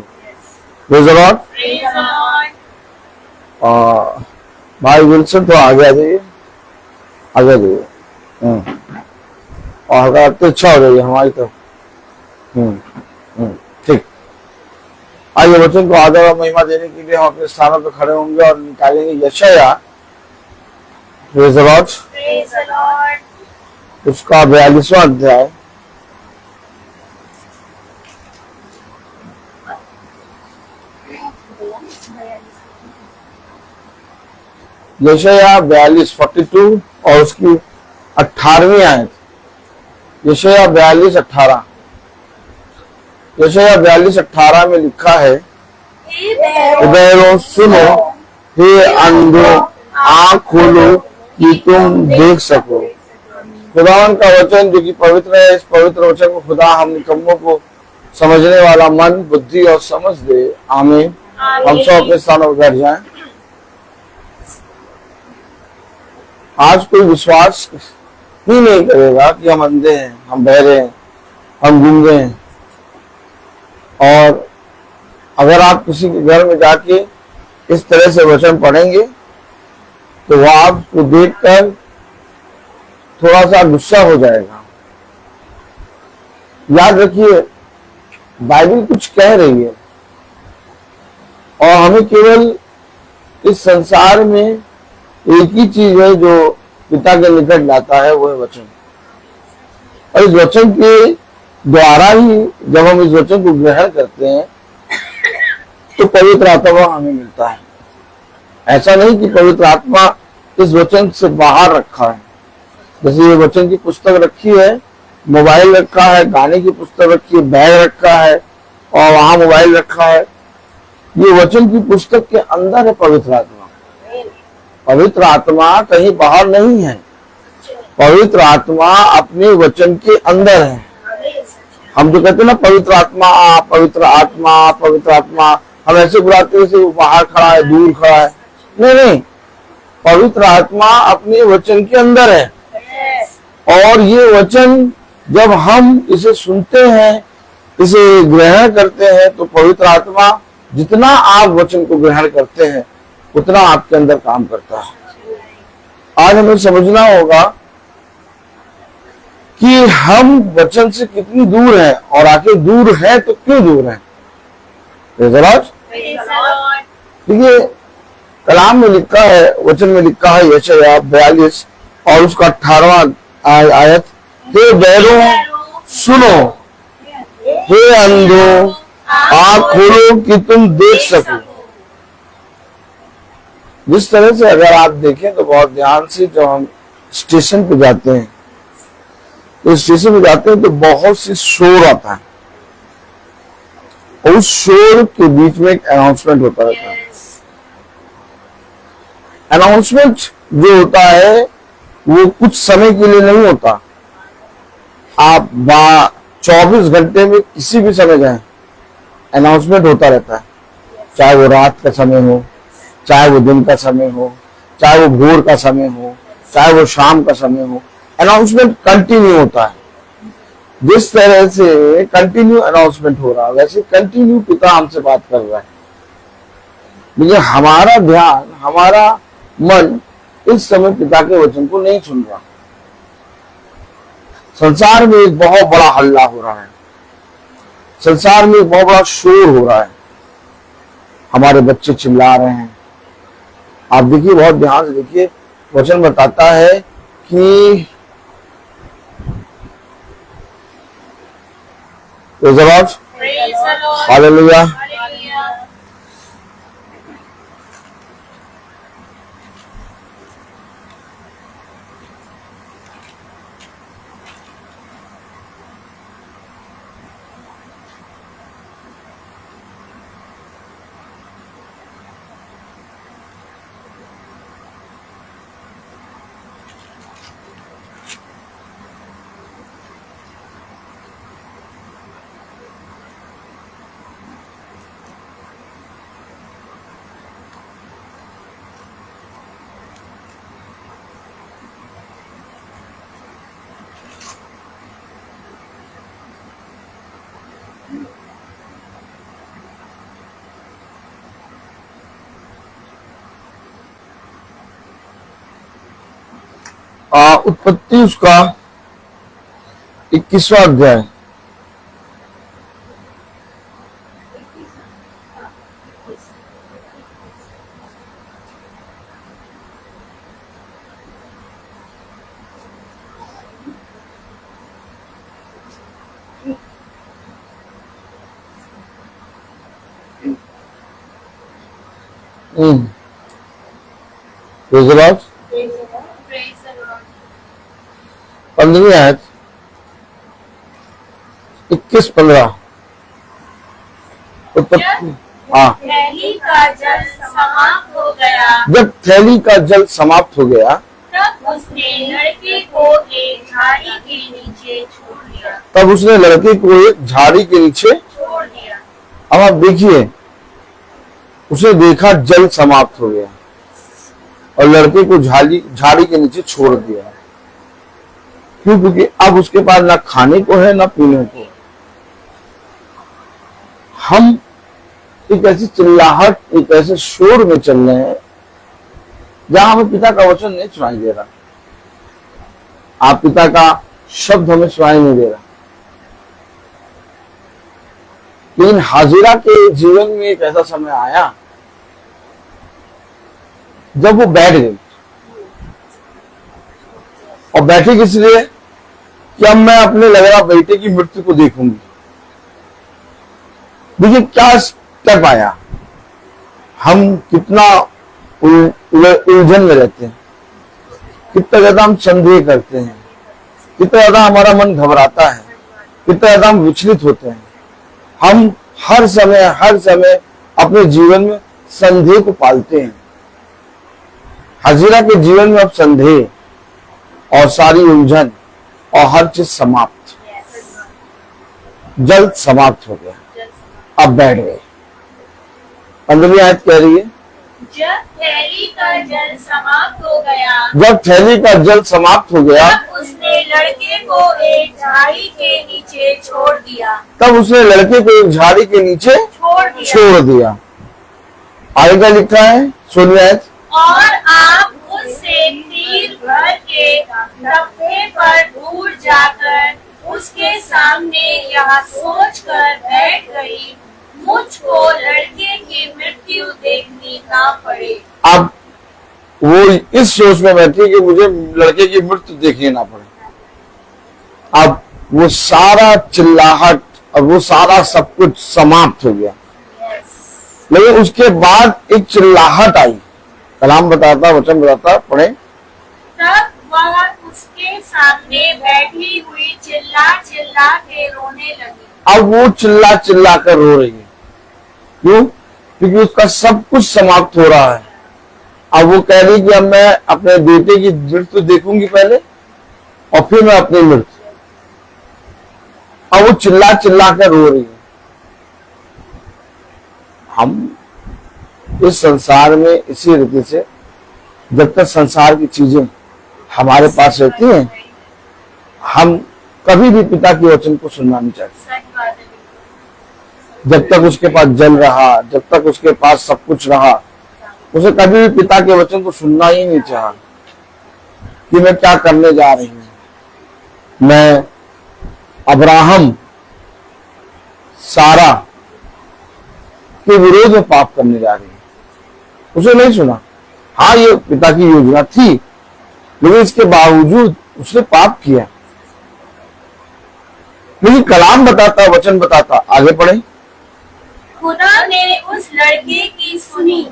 Praise the lord. भाई विल्सन तो आगे आ जाइए, आगे जाइए, और अगर इच्छा हो रही है हमारी तो ठीक। आइए वचन को आदर और महिमा देने के लिए हम अपने स्थानों पर खड़े होंगे और निकालेंगे यशाया, प्रेज़ द लॉर्ड, उसका 42वां अध्याय यशायाह 42:42 और उसकी 18वीं आयत। यशायाह 42:18। यशायाह 42:18 में लिखा है, बहरों सुनो, हे अंधों आँख खोलो कि तुम देख सको। खुदावन का वचन जो कि पवित्र है, इस पवित्र वचन को खुदा हम निकम्मों को समझने वाला मन, बुद्धि और समझ दे। आमीन। हम सब अपने स्थानों पर बैठ जाएं। आज कोई विश्वास ही नहीं करेगा कि हम अंधे हैं, हम बहरे हैं, हम गूंगे हैं। और अगर आप किसी के घर में जाके इस तरह से वचन पढ़ेंगे तो वह आपको देखकर थोड़ा सा गुस्सा हो जाएगा। याद रखिए, बाइबल कुछ कह रही है और हमें केवल इस संसार में एक ही चीज है जो पिता के निकट लाता है, वो है वचन। और इस वचन के द्वारा ही जब हम इस वचन को ग्रहण करते हैं तो पवित्र आत्मा हमें मिलता है। ऐसा नहीं कि पवित्र आत्मा इस वचन से बाहर रखा है। जैसे ये वचन की पुस्तक रखी है, मोबाइल रखा है, गाने की पुस्तक रखी है, बैग रखा है और वहां मोबाइल रखा है। ये वचन की पुस्तक के अंदर है पवित्र आत्मा। पवित्र आत्मा कहीं बाहर नहीं है। पवित्र आत्मा अपने वचन के अंदर है। हम जो कहते हैं ना पवित्र आत्मा आ, पवित्र आत्मा, पवित्र आत्मा, हम ऐसे बुलाते हैं जैसे वो बाहर खड़ा है, दूर खड़ा है। नहीं नहीं, पवित्र आत्मा अपने वचन के अंदर है। और ये वचन जब हम इसे सुनते हैं, इसे ग्रहण करते हैं, तो पवित्र आत्मा जितना आप वचन को ग्रहण करते हैं उतना आपके अंदर काम करता है। आज हमें समझना होगा कि हम वचन से कितनी दूर हैं और आखिर दूर हैं तो क्यों दूर हैं। देखिए, कलाम में लिखा है, वचन में लिखा है, यशायाह 42 और उसका 18वां आयत, हे बहरों सुनो, हे अंधों आँख खोलो कि तुम देख सको। जिस तरह से अगर आप देखें तो बहुत ध्यान से, जब हम स्टेशन पे जाते हैं तो स्टेशन पे जाते हैं तो बहुत सी शोर आता है और उस शोर के बीच में एक अनाउंसमेंट होता रहता है। अनाउंसमेंट जो होता है वो कुछ समय के लिए नहीं होता। आप 24 घंटे में किसी भी समय जाएं, अनाउंसमेंट होता रहता है। चाहे वो रात का समय हो, चाहे वो दिन का समय हो, चाहे वो भोर का समय हो, चाहे वो शाम का समय हो, अनाउंसमेंट कंटिन्यू होता है। जिस तरह से कंटिन्यू अनाउंसमेंट हो रहा है, वैसे कंटिन्यू पिता हमसे बात कर रहा है। लेकिन हमारा ध्यान, हमारा मन इस समय पिता के वचन को नहीं सुन रहा। संसार में एक बहुत बड़ा हल्ला हो रहा है, संसार में एक बहुत बड़ा शोर हो रहा है, हमारे बच्चे चिल्ला रहे हैं। आप देखिए, बहुत ध्यान से देखिए, वचन बताता है कि हालेलुया, उत्पत्ति उसका 21वां अध्याय। Praise the Lord. Praise the Lord. 15वीं आयत 21-15 हाँ। थैली का जल समाप्त हो गया, जब थैली का जल समाप्त हो गया तब उसने लड़के को एक झाड़ी के नीचे छोड़ दिया। तब उसने लड़के को एक झाड़ी के नीचे छोड़ दिया। अब आप देखिए, उसने देखा जल समाप्त हो गया और लड़के को झाड़ी के नीचे छोड़ दिया। क्यों? क्योंकि अब उसके पास ना खाने को है ना पीने को। हम एक ऐसी चिल्लाहट, एक ऐसे शोर में चल रहे हैं जहां हमें पिता का वचन नहीं सुनाई दे रहा। आप पिता का शब्द हमें सुनाई नहीं दे रहा। लेकिन हाजिरा के जीवन में एक ऐसा समय आया जब वो बैठ गई, और बैठी किस लिए? कि अब मैं अपने लग रहा बेटे की मृत्यु को देखूंगी। देखिए क्या स्टेप आया। हम कितना उलझन में रहते हैं, कितना ज्यादा हम संदेह करते हैं, कितना ज्यादा हमारा मन घबराता है, कितना ज्यादा हम विचलित होते हैं। हम हर समय अपने जीवन में संदेह को पालते हैं। हाजिरा के जीवन में अब संदेह और सारी उलझन और हर चीज समाप्त, जल्द समाप्त हो गया। अब बैठ गए। 15वीं आयत कह रही है, जब थैली का जल समाप्त हो गया, जब थैली का जल समाप्त हो गया तब उसने लड़के को एक झाड़ी के नीचे छोड़ दिया। तब उसने लड़के को एक झाड़ी के नीचे छोड़ दिया। आगे क्या लिखा है? 16वीं आयत, और आप उससे तीर भर के तख्ते पर दूर जाकर उसके सामने यह सोचकर बैठ गई, मुझको लड़के की मृत्यु देखनी ना पड़े। अब वो इस सोच में बैठी कि मुझे लड़के की मृत्यु देखनी ना पड़े। अब वो सारा चिल्लाहट और वो सारा सब कुछ समाप्त हो गया। लेकिन उसके बाद एक चिल्लाहट आई। कलाम बताता, वचन बताता, पढ़े। तब वह उसके सामने बैठी हुई चिल्ला चिल्ला के रोने लगी। अब वो चिल्ला चिल्ला कर रो रही है। क्यों? क्योंकि उसका सब कुछ समाप्त हो रहा है। अब वो कह रही कि अब मैं अपने बेटे की मृत्यु देखूंगी पहले और फिर मैं अपनी मृत्यु। अब वो चिल्ला चिल्ला कर रो रही है। हम इस संसार में इसी रीति से, जब तक संसार की चीजें हमारे पास रहती हैं, हम कभी भी पिता के वचन को सुनना नहीं चाहते। जब तक उसके पास जल रहा, जब तक उसके पास सब कुछ रहा, उसे कभी भी पिता के वचन को सुनना ही नहीं चाहा कि मैं क्या करने जा रही हूं। मैं अब्राहम, सारा के विरोध में पाप करने जा रही हूं। उसे नहीं सुना। हाँ, ये पिता की योजना थी, लेकिन इसके बावजूद उसने पाप किया। लेकिन कलाम बताता, वचन बताता, आगे पढ़े। खुदा ने उस लड़के की सुनी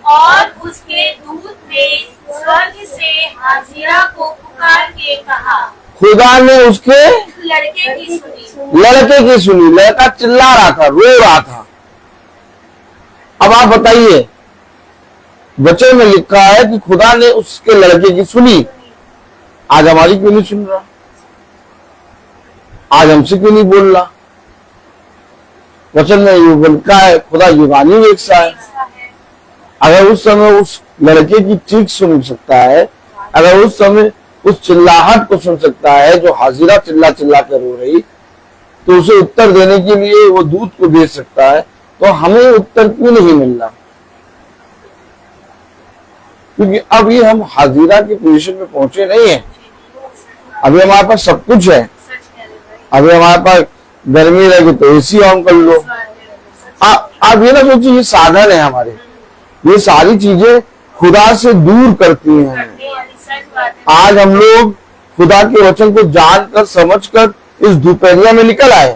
और उसके दूत ने स्वर्ग से हाजिरा को पुकार के कहा। खुदा ने उसके लड़के की सुनी। लड़का चिल्ला रहा था, रो रहा था। अब आप बताइए, वचन में लिखा है कि खुदा ने उसके लड़के की सुनी। आज हमारी क्यों नहीं सुन रहा? आज हमसे क्यों नहीं बोल रहा? वचन में ये लिखा है, खुदा युगानी एक सा है। अगर उस समय उस लड़के की चीख सुन सकता है, अगर उस समय उस चिल्लाहट को सुन सकता है जो हाजिरा चिल्ला चिल्ला कर रो रही, तो उसे उत्तर देने के लिए वो दूत को भेज सकता है। तो हमें उत्तर क्यों नहीं मिल रहा? क्योंकि अब ये हम हाजिरा की पोजीशन में पहुंचे नहीं है। अभी हमारे पास सब कुछ है। अभी हमारे पास गर्मी रहेगी तो एसी ऑन कर लो। आप ये ना सोचिए, ये साधन है हमारे, ये सारी चीजें खुदा से दूर करती हैं। आज हम लोग खुदा के वचन को जानकर समझकर इस दोपहरिया में निकल आए,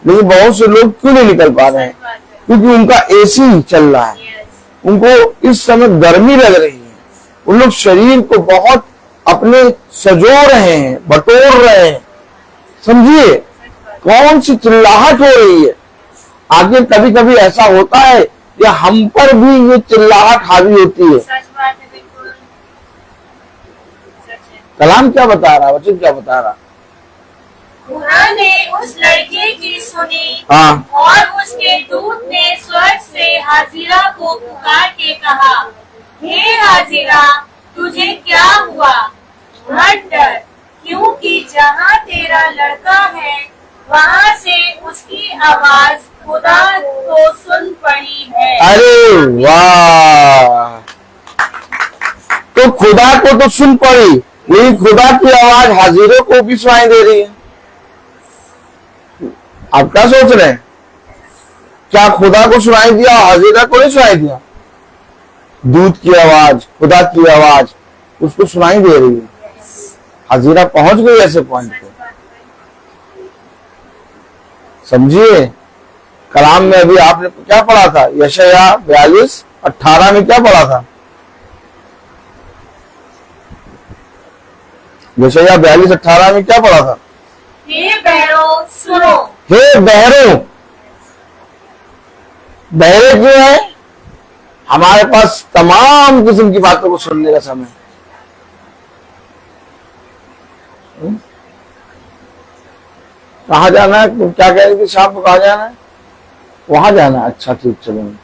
लेकिन बहुत से लोग क्यों नहीं निकल पा रहे हैं? क्योंकि उनका एसी चल रहा है, उनको इस समय गर्मी लग रही है, उन लोग शरीर को बहुत अपने सजो रहे हैं, बटोर रहे हैं। समझिए कौन सी चिल्लाहट हो रही है। आगे कभी कभी ऐसा होता है कि हम पर भी ये चिल्लाहट हावी होती है। सच बात है, बिल्कुल सच है। कलाम क्या बता रहा, वचन क्या बता रहा? उन्होंने उस लड़के की सुनी हाँ, और उसके दूत ने स्वर्ग से हाजिरा को पुकार के कहा, हे हाजिरा, तुझे क्या हुआ? मत डर, क्योंकि जहाँ तेरा लड़का है वहाँ से उसकी आवाज खुदा को सुन पड़ी है। अरे वाह, तो खुदा को तो सुन पड़ी, लेकिन खुदा की आवाज हाजिरों को भी सुनाई दे रही है। आप क्या सोच रहे हैं? क्या खुदा को सुनाई दिया, हाजिरा को नहीं सुनाई दिया? दूत की आवाज, खुदा की आवाज उसको सुनाई दे रही है। हाजिरा पहुंच गई ऐसे पॉइंट पे। समझिए कलाम में अभी आपने क्या पढ़ा था? यशायाह 42:18 में क्या पढ़ा था? यशायाह 42:18 में क्या पढ़ा था? हे बहरों सुनो। हे बहरों, बहरे क्यों है? हमारे पास तमाम किस्म की बातों को सुनने का समय। कहाँ जाना है? तुम क्या कह रही थी शाम को? कहाँ जाना है? वहां जाना है। अच्छा ठीक, चलेंगे।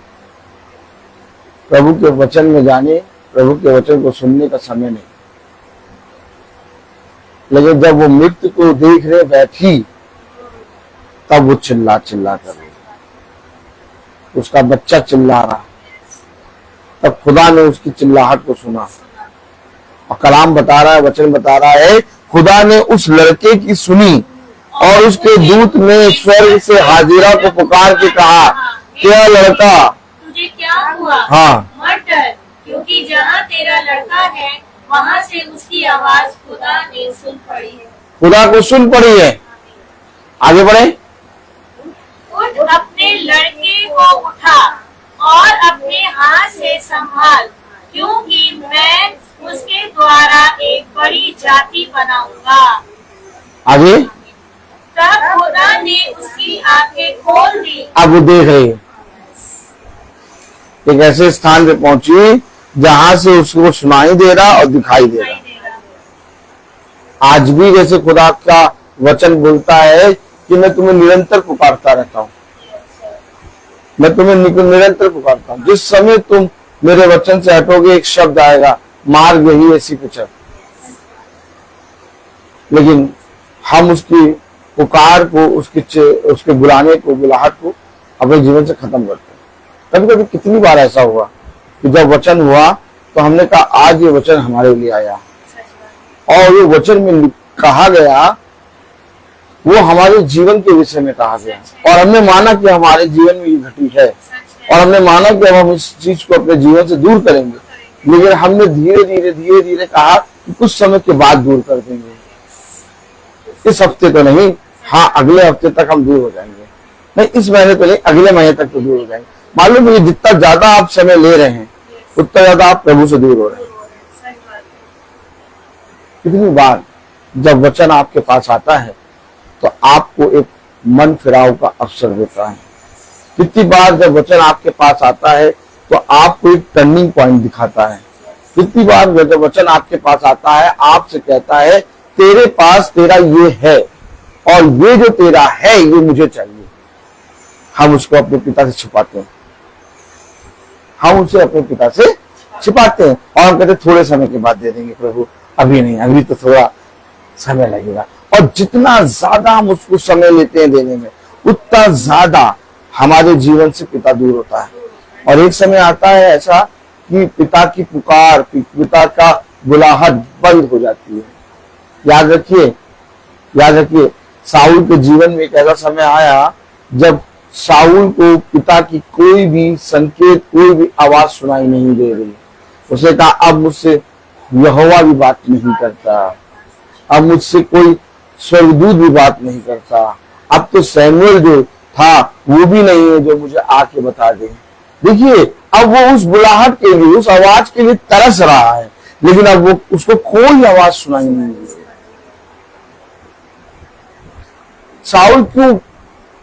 प्रभु के वचन में जाने, प्रभु के वचन को सुनने का समय नहीं। लेकिन जब वो मृत्यु को देख रहे बैठी, तब वो चिल्ला चिल्ला कर रही, उसका बच्चा चिल्ला रहा, तब खुदा ने उसकी चिल्लाहट को सुना। और कलाम बता रहा है, वचन बता रहा है, खुदा ने उस लड़के की सुनी और उसके दूत ने स्वर्ग से हाजिरा को पुकार के कहा, क्या लड़का, तुझे क्या हुआ? हाँ, मत डर, क्योंकि जहाँ तेरा लड़का है वहाँ से उसकी आवाज खुदा ने सुन पड़ी है। खुदा को सुन पड़ी है। आगे बढ़े। उठ, अपने लड़के को उठा और अपने हाथ से संभाल, क्योंकि मैं उसके द्वारा एक बड़ी जाति बनाऊंगा। आगे। तब खुदा ने उसकी आंखें खोल दी। अब वो देख रही है, एक ऐसे स्थान पे पहुंची जहां से उसको सुनाई दे रहा और दिखाई दे रहा। आज भी जैसे खुदा का वचन बोलता है कि मैं तुम्हें निरंतर पुकारता रहता हूँ, मैं तुम्हें निरंतर पुकारता हूँ। जिस समय तुम मेरे वचन से हटोगे, एक शब्द आएगा, मार्ग यही ऐसी कुछ है। लेकिन हम उसकी पुकार को, उसके बुलाने को, बुलाहट को अपने जीवन से खत्म करते हैं। कभी कभी कितनी बार ऐसा हुआ कि जब वचन हुआ तो हमने कहा आज ये वचन हमारे लिए आया, और ये वचन में कहा गया वो हमारे जीवन के विषय में कहा गया, और हमने माना कि हमारे जीवन में ये घटी है, और हमने माना कि अब हम इस चीज को अपने जीवन से दूर करेंगे। लेकिन हमने धीरे धीरे कहा कि कुछ समय के बाद दूर कर देंगे, इस हफ्ते तो नहीं, हाँ अगले हफ्ते तक हम दूर हो जाएंगे, नहीं इस महीने तो नहीं, अगले महीने तक तो दूर हो जाएंगे। मालूम है जितना ज्यादा आप समय ले रहे हैं उतना ज्यादा आप प्रभु से दूर हो रहे हैं। कितनी बार जब वचन आपके पास आता है तो आपको एक मन फिराव का अवसर देता है। कितनी बार जब वचन आपके पास आता है तो आपको एक टर्निंग पॉइंट दिखाता है। कितनी बार जब वचन आपके पास आता है आपसे कहता है तेरे पास तेरा ये है, और ये जो तेरा है ये मुझे चाहिए। हम उसको अपने पिता से छुपाते हैं, हम उसे अपने पिता से छिपाते हैं, और हम कहते थोड़े समय के बाद दे देंगे प्रभु, अभी नहीं, अभी तो थोड़ा समय लगेगा। और जितना ज्यादा हम उसको समय लेते हैं देने में, उतना ज्यादा हमारे जीवन से पिता दूर होता है। और एक समय आता है ऐसा कि पिता की पुकार, पिता का बुलाहट बंद हो जाती है। याद रखिए साउल के जीवन में एक ऐसा समय आया जब साउल को पिता की कोई भी संकेत, कोई भी आवाज सुनाई नहीं दे रही। उसने कहा अब मुझसे यहोवा भी बात नहीं करता, अब मुझसे कोई स्वर्गदूत भी बात नहीं करता, अब तो सैमुएल जो था वो भी नहीं है जो मुझे आके बता दे। देखिए अब वो उस बुलाहट के लिए, उस आवाज के लिए तरस रहा है, लेकिन अब वो उसको कोई आवाज सुनाई नहीं दे रही। शाऊल क्यों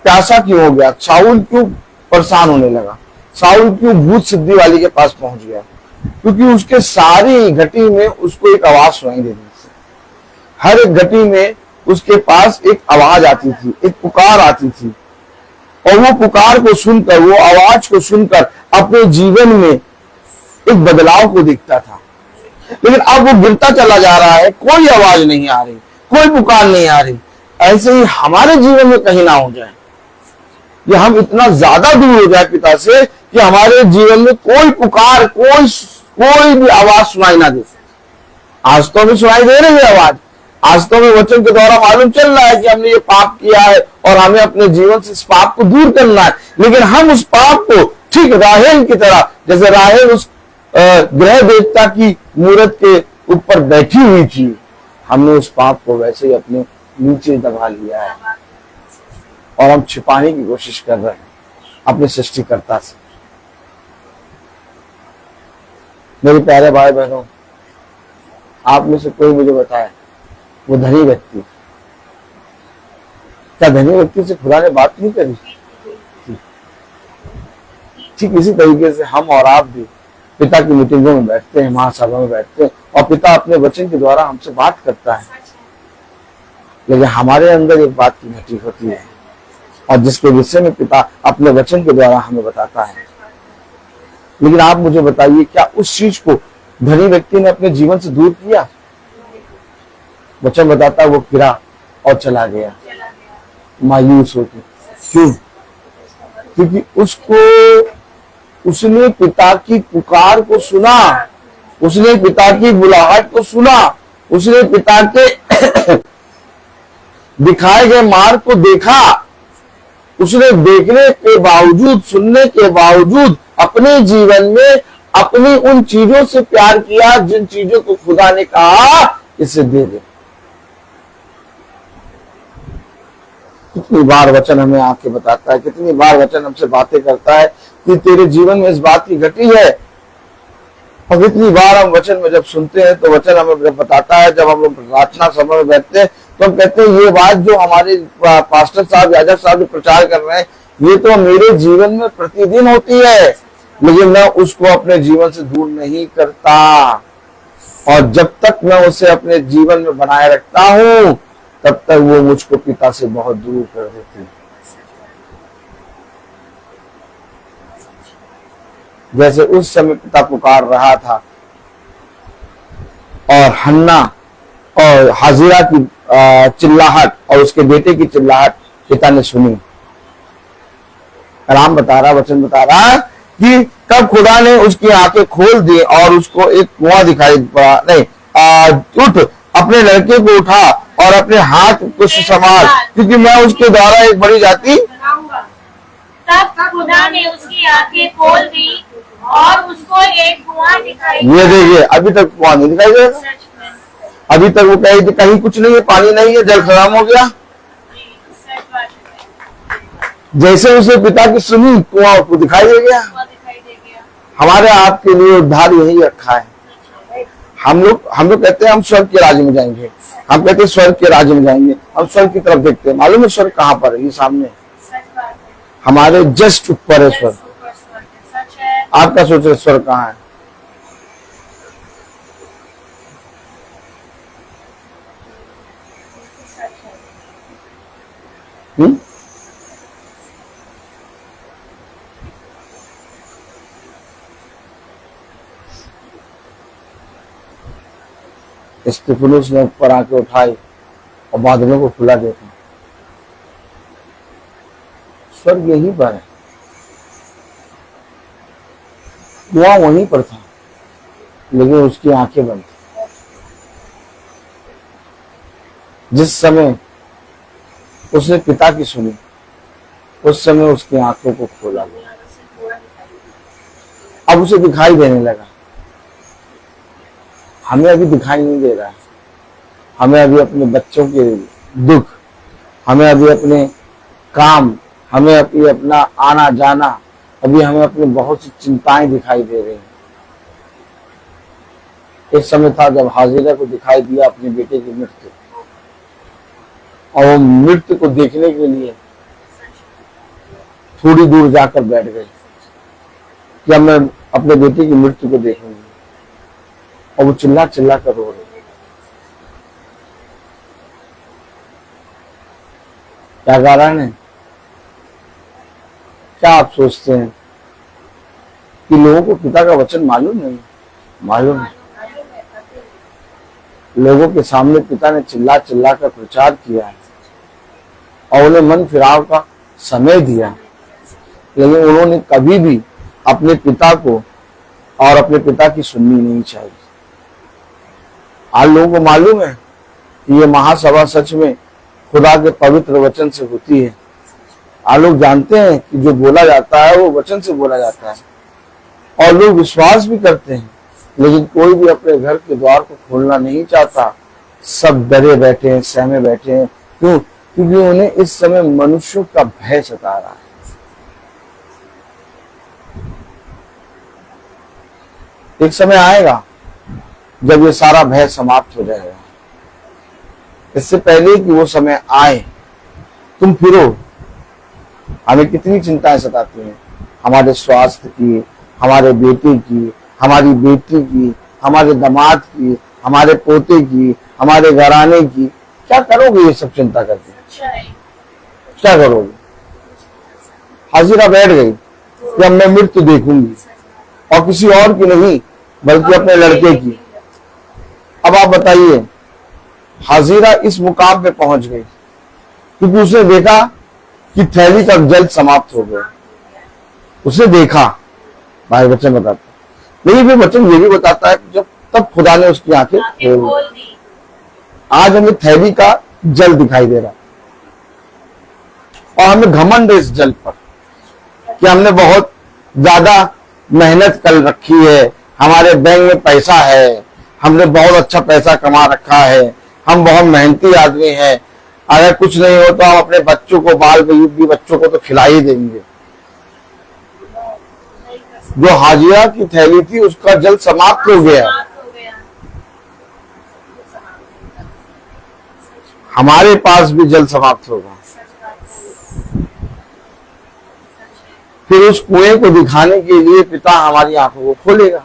प्यासा क्यों हो गया? शाऊल क्यों परेशान होने लगा? शाऊल क्यों भूत सिद्धि वाली के पास पहुंच गया? क्योंकि उसके सारी घटी में उसको एक आवाज सुनाई देती थी। हर एक घटी में उसके पास एक आवाज आती थी, एक पुकार आती थी, और वो पुकार को सुनकर, वो आवाज को सुनकर अपने जीवन में एक बदलाव को देखता था। लेकिन अब वो गिरता चला जा रहा है, कोई आवाज नहीं आ रही, कोई पुकार नहीं आ रही। ऐसे ही हमारे जीवन में कहीं ना हो जाए कि हम इतना ज्यादा दूर हो जाए पिता से कि हमारे जीवन में कोई पुकार, कोई भी आवाज सुनाई ना दे। आज तो हमें सुनाई दे रही है आवाज, आज तो हमें वचन के द्वारा मालूम चल रहा है कि हमने ये पाप किया है और हमें अपने जीवन से इस पाप को दूर करना है। लेकिन हम उस पाप को ठीक राहेल की तरह, जैसे राहेल उस ग्रह देवता की मूर्त के ऊपर बैठी हुई थी, हमने उस पाप को वैसे ही अपने नीचे दबा लिया है और हम छिपाने की कोशिश कर रहे हैं अपने सृष्टिकर्ता से। मेरे प्यारे भाई बहनों, आप में से कोई मुझे बताए वो धनी व्यक्ति, क्या धनी व्यक्ति से खुदा ने बात नहीं करी? ठीक इसी तरीके से हम और आप भी पिता की मीटिंगों में बैठते हैं, महासभा में बैठते हैं, और पिता अपने वचन के द्वारा हमसे बात करता है, लेकिन हमारे अंदर एक बात की घटी होती है और जिसके विषय में पिता अपने वचन के द्वारा हमें बताता है। लेकिन आप मुझे बताइए, क्या उस चीज को धनी व्यक्ति ने अपने जीवन से दूर किया? वचन बताता है वो गिरा और चला गया मायूस होकर। क्यों? क्योंकि उसने पिता की पुकार को सुना, उसने पिता की बुलाहट को सुना, उसने पिता के दिखाए गए मार्ग को देखा। उसने देखने के बावजूद, सुनने के बावजूद अपने जीवन में अपनी उन चीजों से प्यार किया जिन चीजों को खुदा ने कहा इसे दे दे। कितनी बार वचन हमें आके बताता है, कितनी बार वचन हमसे बातें करता है कि तेरे जीवन में इस बात की घटी है। और कितनी बार हम वचन में जब सुनते हैं तो वचन हमें जब बताता है, जब हम लोग प्रार्थना सभा में बैठते हैं तो हम कहते हैं ये बात जो हमारे पास्टर साहब, याजक साहब जो प्रचार कर रहे हैं, ये तो मेरे जीवन में प्रतिदिन होती है, लेकिन मैं उसको अपने जीवन से दूर नहीं करता। और जब तक मैं उसे अपने जीवन में बनाए रखता हूं तब तक वो मुझको पिता से बहुत दूर कर देती है। जैसे उस समय पिता पुकार रहा था और हन्ना और हाजिरा की चिल्लाहट और उसके बेटे की चिल्लाहट पिता ने सुनी। कलाम बता रहा, वचन बता रहा कि कब खुदा ने उसकी आंखें खोल दी और उसको एक कुआं दिखाई पड़ा। नहीं, उठ, अपने लड़के को उठा और अपने हाथ को संभाल, क्योंकि मैं उसके द्वारा एक बड़ी जाति। तब खुदा ने उसकी आंखें खोल दी और उसको एक कुआं दिखाई। ये देखिए, अभी तक कुआं नहीं दिखाई दे रहा, अभी तक वो कहीं कुछ नहीं है, पानी नहीं है, जल खराब हो गया। जैसे उसे पिता की सुनी, कुआं उसको दिखाई दे गया। हमारे आपके लिए उद्धार यही रखा है। हम लोग कहते हैं हम स्वर्ग के राज्य में जाएंगे, हम कहते हैं स्वर्ग के राज्य में जाएंगे, हम स्वर्ग की तरफ देखते हैं। मालूम है स्वर्ग कहाँ पर है? ये सामने हमारे जस्ट ऊपर है स्वर्ग। आप क्या सोच रहे स्वर्ग कहाँ है? स्तिफनुस ने ऊपर आके उठाई और बादलों को खुला देखा। स्वर्ग यहीं पर है, कुआं वहीं पर था, लेकिन उसकी आंखें बंद थी। जिस समय उसने पिता की सुनी, उस समय उसकी आंखों को खोला गया, अब उसे दिखाई देने लगा। हमें अभी दिखाई नहीं दे रहा है। हमें अभी अपने बच्चों के दुख, हमें अभी अपने काम, हमें अभी अपना आना जाना अभी हमें अपनी बहुत सी चिंताएं दिखाई दे रही हैं। एक समय था जब हाजिरा को दिखाई दिया अपने बेटे की मृत्यु, और वो मृत्यु को देखने के लिए थोड़ी दूर जाकर बैठ गए कि अब मैं अपने बेटे की मृत्यु को देखूंगी, और वो चिल्ला चिल्ला कर रो रहे। क्या कारण है? क्या आप सोचते हैं कि लोगों को पिता का वचन मालूम नहीं? मालूम है। लोगों के सामने पिता ने चिल्ला चिल्ला कर प्रचार किया है और उन्हें मन फिराव का समय दिया, लेकिन उन्होंने कभी भी अपने पिता को और अपने पिता की सुननी नहीं चाहिए। आज लोगों को मालूम है कि ये महासभा सच में खुदा के पवित्र वचन से होती है। आज लोग जानते हैं कि जो बोला जाता है वो वचन से बोला जाता है, और लोग विश्वास भी करते हैं, लेकिन कोई भी अपने घर के द्वार को खोलना नहीं चाहता। सब डरे बैठे हैं, सहमे बैठे हैं। क्यों? क्योंकि उन्हें इस समय मनुष्यों का भय सता रहा है। एक समय आएगा जब ये सारा भय समाप्त हो जाएगा। इससे पहले कि वो समय आए, तुम फिरो। हमें कितनी चिंताएं सताती हैं, हमारे स्वास्थ्य की, हमारे बेटे की, हमारी बेटी की, हमारे दामाद की, हमारे पोते की, हमारे घराने की। क्या करोगे ये सब चिंता करके? क्या करोगे? हाजिरा बैठ गई कि अब मैं मृत्यु देखूंगी, और किसी और की नहीं बल्कि अपने लड़के की। अब आप बताइए, हाजिरा इस मुकाम पे पहुंच गई क्योंकि उसने देखा कि थैली का जल समाप्त हो गया। उसने देखा, भाई वचन बताता, लेकिन फिर वचन ये भी बताता है जब तब खुदा ने उसकी आंखें खोल दी। आज हमें थैली का जल दिखाई दे रहा, और हमें घमंड है इस जल पर कि हमने बहुत ज्यादा मेहनत कर रखी है, हमारे बैंक में पैसा है, हमने बहुत अच्छा पैसा कमा रखा है, हम बहुत मेहनती आदमी हैं। अगर कुछ नहीं हो तो हम अपने बच्चों को, बाल भी बच्चों को तो खिला ही देंगे। जो हाजिरा की थैली थी उसका जल समाप्त हो गया। हमारे पास भी जल समाप्त होगा। फिर उस कुएं को दिखाने के लिए पिता हमारी आंखों को खोलेगा,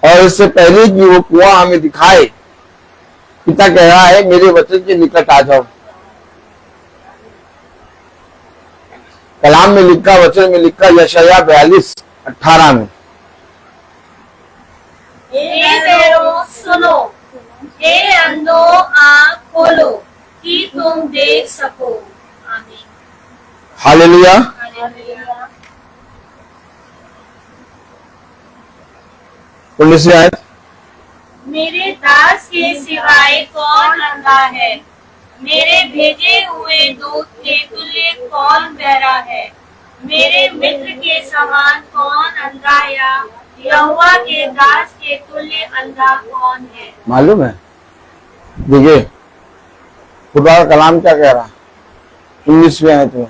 और इससे पहले कि वो कुआं हमें दिखाए, पिता कह रहा है मेरे वचन के निकट आ जाओ। कलाम में लिखा, वचन में लिखा, यशाया 42:18 में, हे पैरों सुनो, हे अंधों आँख खोलो कि तुम देख सको। आमीन। हालेलुया। हालेलुया। 19वीं आयत, मेरे दास के सिवाय कौन अंधा है, मेरे भेजे हुए दूत के तुल्य कौन बहरा है, मेरे मित्र के समान कौन अंधा, या यहोवा के दास के तुल्य अंधा कौन है? मालूम है? देखिए खुदा का कलाम क्या कह रहा है 19वीं आयत में,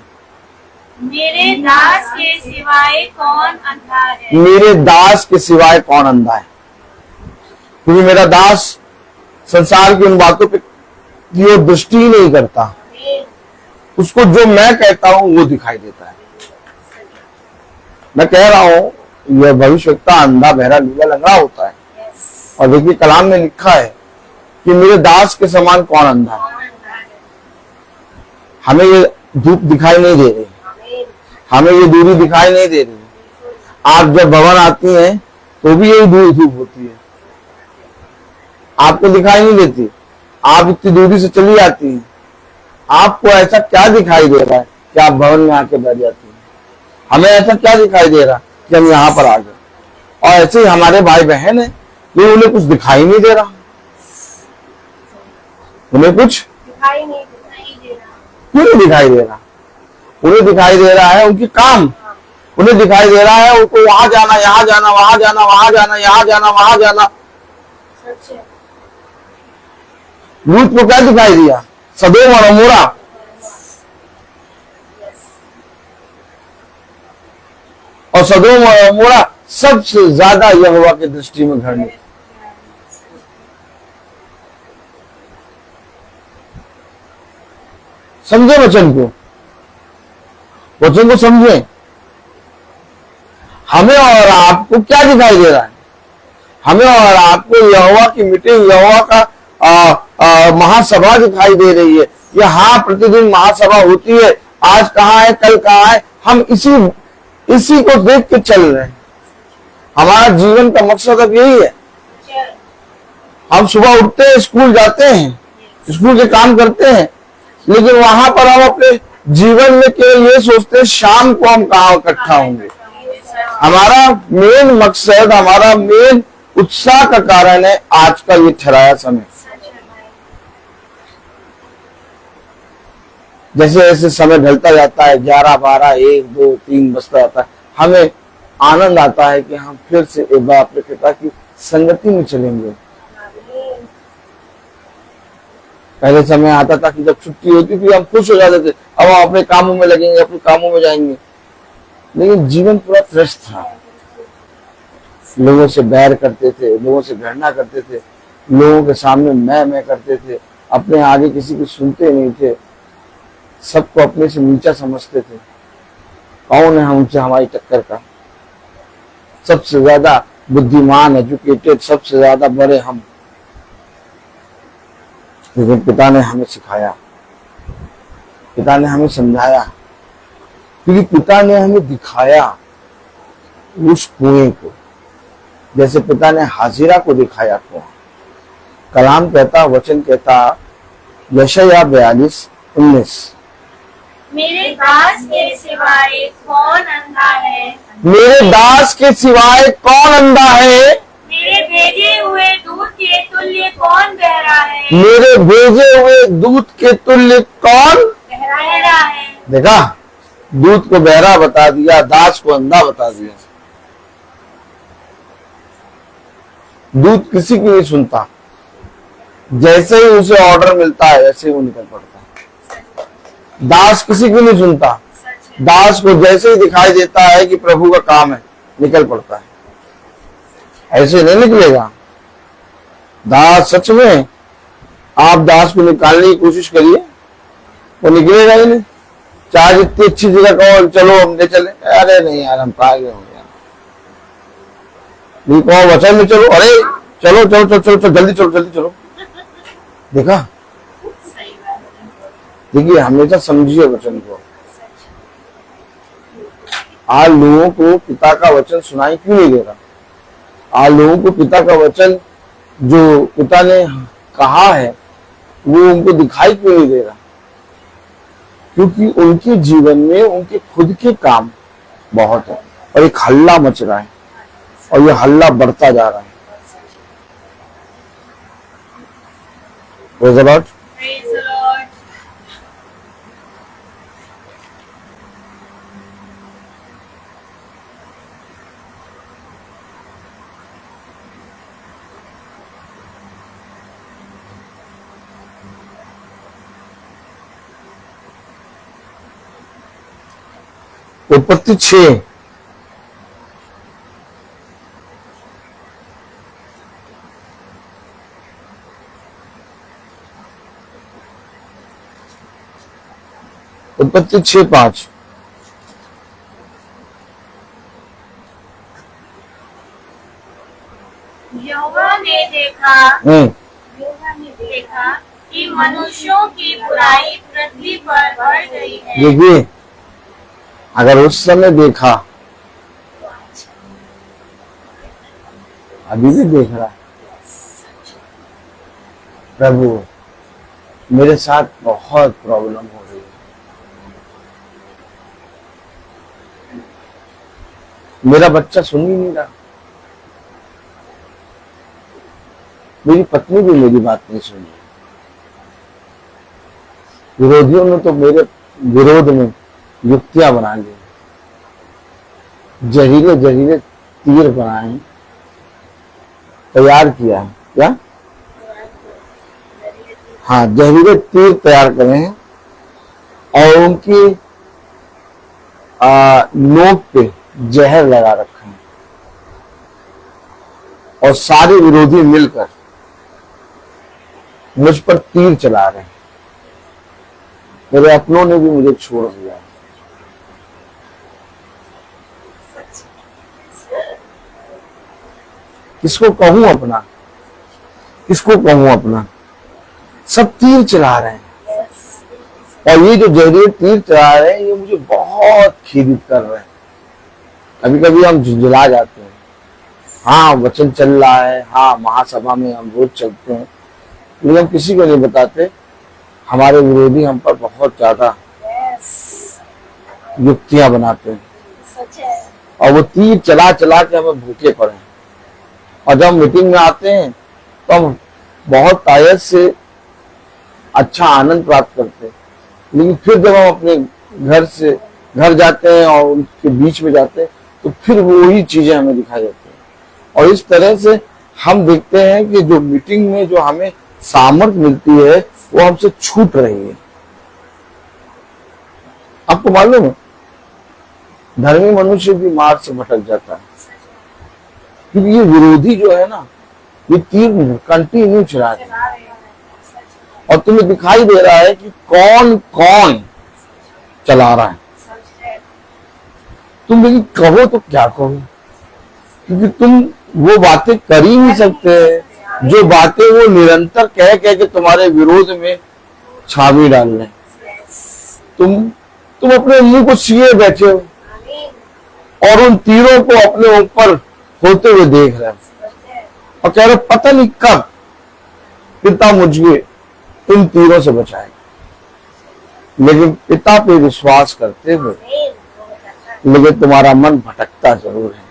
मेरे दास के सिवाय कौन अंधा है। मेरे दास के सिवाय कौन अंधा है? क्योंकि मेरा दास संसार की उन बातों पे की ओर दृष्टि ही नहीं करता, उसको जो मैं कहता हूं वो दिखाई देता है। मैं कह रहा हूं यह भविष्यवक्ता अंधा, बहरा, लूला, लंगड़ा होता है, और देखिए कलाम में लिखा है कि मेरे दास के समान कौन अंधा है। हमें ये धूप दिखाई नहीं दे रही, हमें ये दूरी दिखाई नहीं दे रही। आप जब भवन आती हैं तो भी यही दूर धूप होती है, आपको दिखाई नहीं देती। आप इतनी दूरी से चली जाती हैं, आपको ऐसा क्या दिखाई दे रहा है कि आप भवन में आके बैठ जाती हैं? हमें ऐसा क्या दिखाई दे रहा कि हम यहाँ पर आ गए? और ऐसे ही हमारे भाई बहन है, ये उन्हें कुछ दिखाई नहीं दे रहा, उन्हें कुछ दिखाई नहीं दे रहा। क्यों नहीं दिखाई दे रहा? उन्हें दिखाई दे रहा है उनके काम, उन्हें दिखाई दे रहा है उनको वहां जाना, यहाँ जाना, वहां जाना, वहां जाना, यहाँ जाना, वहां जाना। सच है। लूत को क्या दिखाई दिया? सदोम और अमोरा। और सदोम और अमोरा सबसे ज्यादा यहोवा की दृष्टि में घृणित। समझे वचन को समझे। हमें और आपको क्या दिखाई दे रहा है? हमें और आपको यहोवा की मीटिंग, यहोवा का महासभा दिखाई दे रही है। यहाँ प्रतिदिन महासभा होती है। आज कहाँ है, कल कहाँ है, हम इसी को देख के चल रहे हैं। हमारा जीवन का मकसद अब यही है। हम सुबह उठते हैं, स्कूल जाते हैं, स्कूल के काम करते हैं, लेकिन वहां पर हम अपने जीवन में केवल ये सोचते हैं शाम को हम कहाँ इकट्ठा होंगे। हमारा मेन मकसद, हमारा मेन उत्साह का कारण है आज का ये ठहराया समय। जैसे जैसे समय ढलता जाता है, 11, 12, 1, 2, 3 बजता जाता है, हमें आनंद आता है कि हम फिर से एक बार अपने पिता की संगति में चलेंगे। पहले समय आता था कि जब छुट्टी होती थी हम खुश हो जाते थे, अब हम अपने कामों में लगेंगे, अपने कामों में जाएंगे, लेकिन जीवन पूरा त्रस्त था। लोगों से बैर करते थे, लोगों से घृणा करते थे, लोगों के सामने मैं करते थे, अपने आगे किसी की सुनते नहीं थे, सबको अपने से नीचा समझते थे। कौन है हमसे हमारी टक्कर का? सबसे ज्यादा बुद्धिमान, एजुकेटेड, सबसे ज्यादा बड़े हम। लेकिन पिता ने हमें सिखाया, पिता ने हमें समझाया, क्योंकि पिता ने हमें दिखाया उस कुएं को, जैसे पिता ने हाजिरा को दिखाया कुआं। कलाम कहता, वचन कहता, यशायाह 42:19, मेरे दास के सिवाय कौन अंधा है? मेरे दास के सिवाय कौन अंधा है? मेरे भेजे हुए दूत के तुल्य कौन बहरा है? मेरे भेजे हुए दूत के तुल्य कौन बहरा है? देखा, दूत को बहरा बता दिया, दास को अंधा बता दिया। दूत किसी की नहीं सुनता, जैसे ही उसे ऑर्डर मिलता है वैसे ही वो निकल पड़ता है। दास किसी की नहीं सुनता, दास को जैसे ही दिखाई देता है कि प्रभु का काम है, निकल पड़ता है। ऐसे नहीं निकलेगा दास। सच में आप दास को निकालने की कोशिश करिए, वो निकलेगा ही नहीं। चाहे जितनी अच्छी जगह कहो चलो हम ले चले, अरे नहीं यार हम पाए गए होंगे, नहीं कहो वचन में चलो, अरे चलो चलो चलो चलो, चलो जल्दी चलो, जल्दी चलो। देखा, देखिए हमेशा समझिए वचन को। आज लोगों को पिता का वचन सुनाई क्यों नहीं दे रहा? आज लोगों को पिता का वचन जो पिता ने कहा है वो उनको दिखाई क्यों नहीं दे रहा? क्योंकि उनके जीवन में उनके खुद के काम बहुत है और एक हल्ला मच रहा है और ये हल्ला बढ़ता जा रहा है। Praise the Lord. Praise the Lord. उत्पत्ति 6 उत्पत्ति 6:5 यहोवा ने देखा कि मनुष्यों की बुराई पृथ्वी पर बढ़ गई है। देखिए, अगर उस समय देखा, अभी भी देख रहा है, प्रभु मेरे साथ बहुत प्रॉब्लम हो रही है, मेरा बच्चा सुन ही नहीं रहा, मेरी पत्नी भी मेरी बात नहीं सुन रही, विरोधियों ने तो मेरे विरोध में युक्तियां बना ली, जहरीले जहरीले तीर बनाए, तैयार किया है। क्या? हाँ, जहरीले तीर तैयार करे हैं और उनकी नोक पे जहर लगा रखा है और सारे विरोधी मिलकर मुझ पर तीर चला रहे हैं। मेरे अपनों ने भी मुझे छोड़ दिया है। किसको कहूं अपना, किसको कहूं अपना? सब तीर चला रहे हैं और ये जो जहरीले तीर चला रहे हैं ये मुझे बहुत खीदित कर रहे हैं। कभी कभी हम झुंझला जाते हैं। हाँ, वचन चल रहा है, हाँ महासभा में हम रोज चलते हैं, लेकिन हम किसी को नहीं बताते हमारे विरोधी हम पर बहुत ज्यादा युक्तियां बनाते हैं और वो तीर चला चला के हमें भूखे पड़े। और जब मीटिंग में आते हैं तो हम बहुत तायद से अच्छा आनंद प्राप्त करते हैं, लेकिन फिर जब हम अपने घर जाते हैं और उनके बीच में जाते हैं तो फिर वही चीजें हमें दिखाई देती हैं। और इस तरह से हम देखते हैं कि जो मीटिंग में जो हमें सामर्थ्य मिलती है वो हमसे छूट रही है। आपको मालूम है, धर्मी मनुष्य भी मार्ग से भटक जाता है क्योंकि ये विरोधी जो है ना, ये तीर कंटिन्यू चला रहे हैं और तुम्हें दिखाई दे रहा है कि कौन कौन चला रहा है। तुम लेकिन कहो तो क्या कहो, क्योंकि तुम वो बातें कर ही नहीं सकते जो बातें वो निरंतर कह कह के तुम्हारे विरोध में छावी डाल रहे हैं। तुम अपने मुंह को सीए बैठे हो और उन तीरों को अपने ऊपर होते हुए देख रहे हैं और कह रहे पता नहीं कब पिता मुझे इन तीरों से बचाए। लेकिन पिता पे विश्वास करते हुए लेकिन तुम्हारा मन भटकता जरूर है।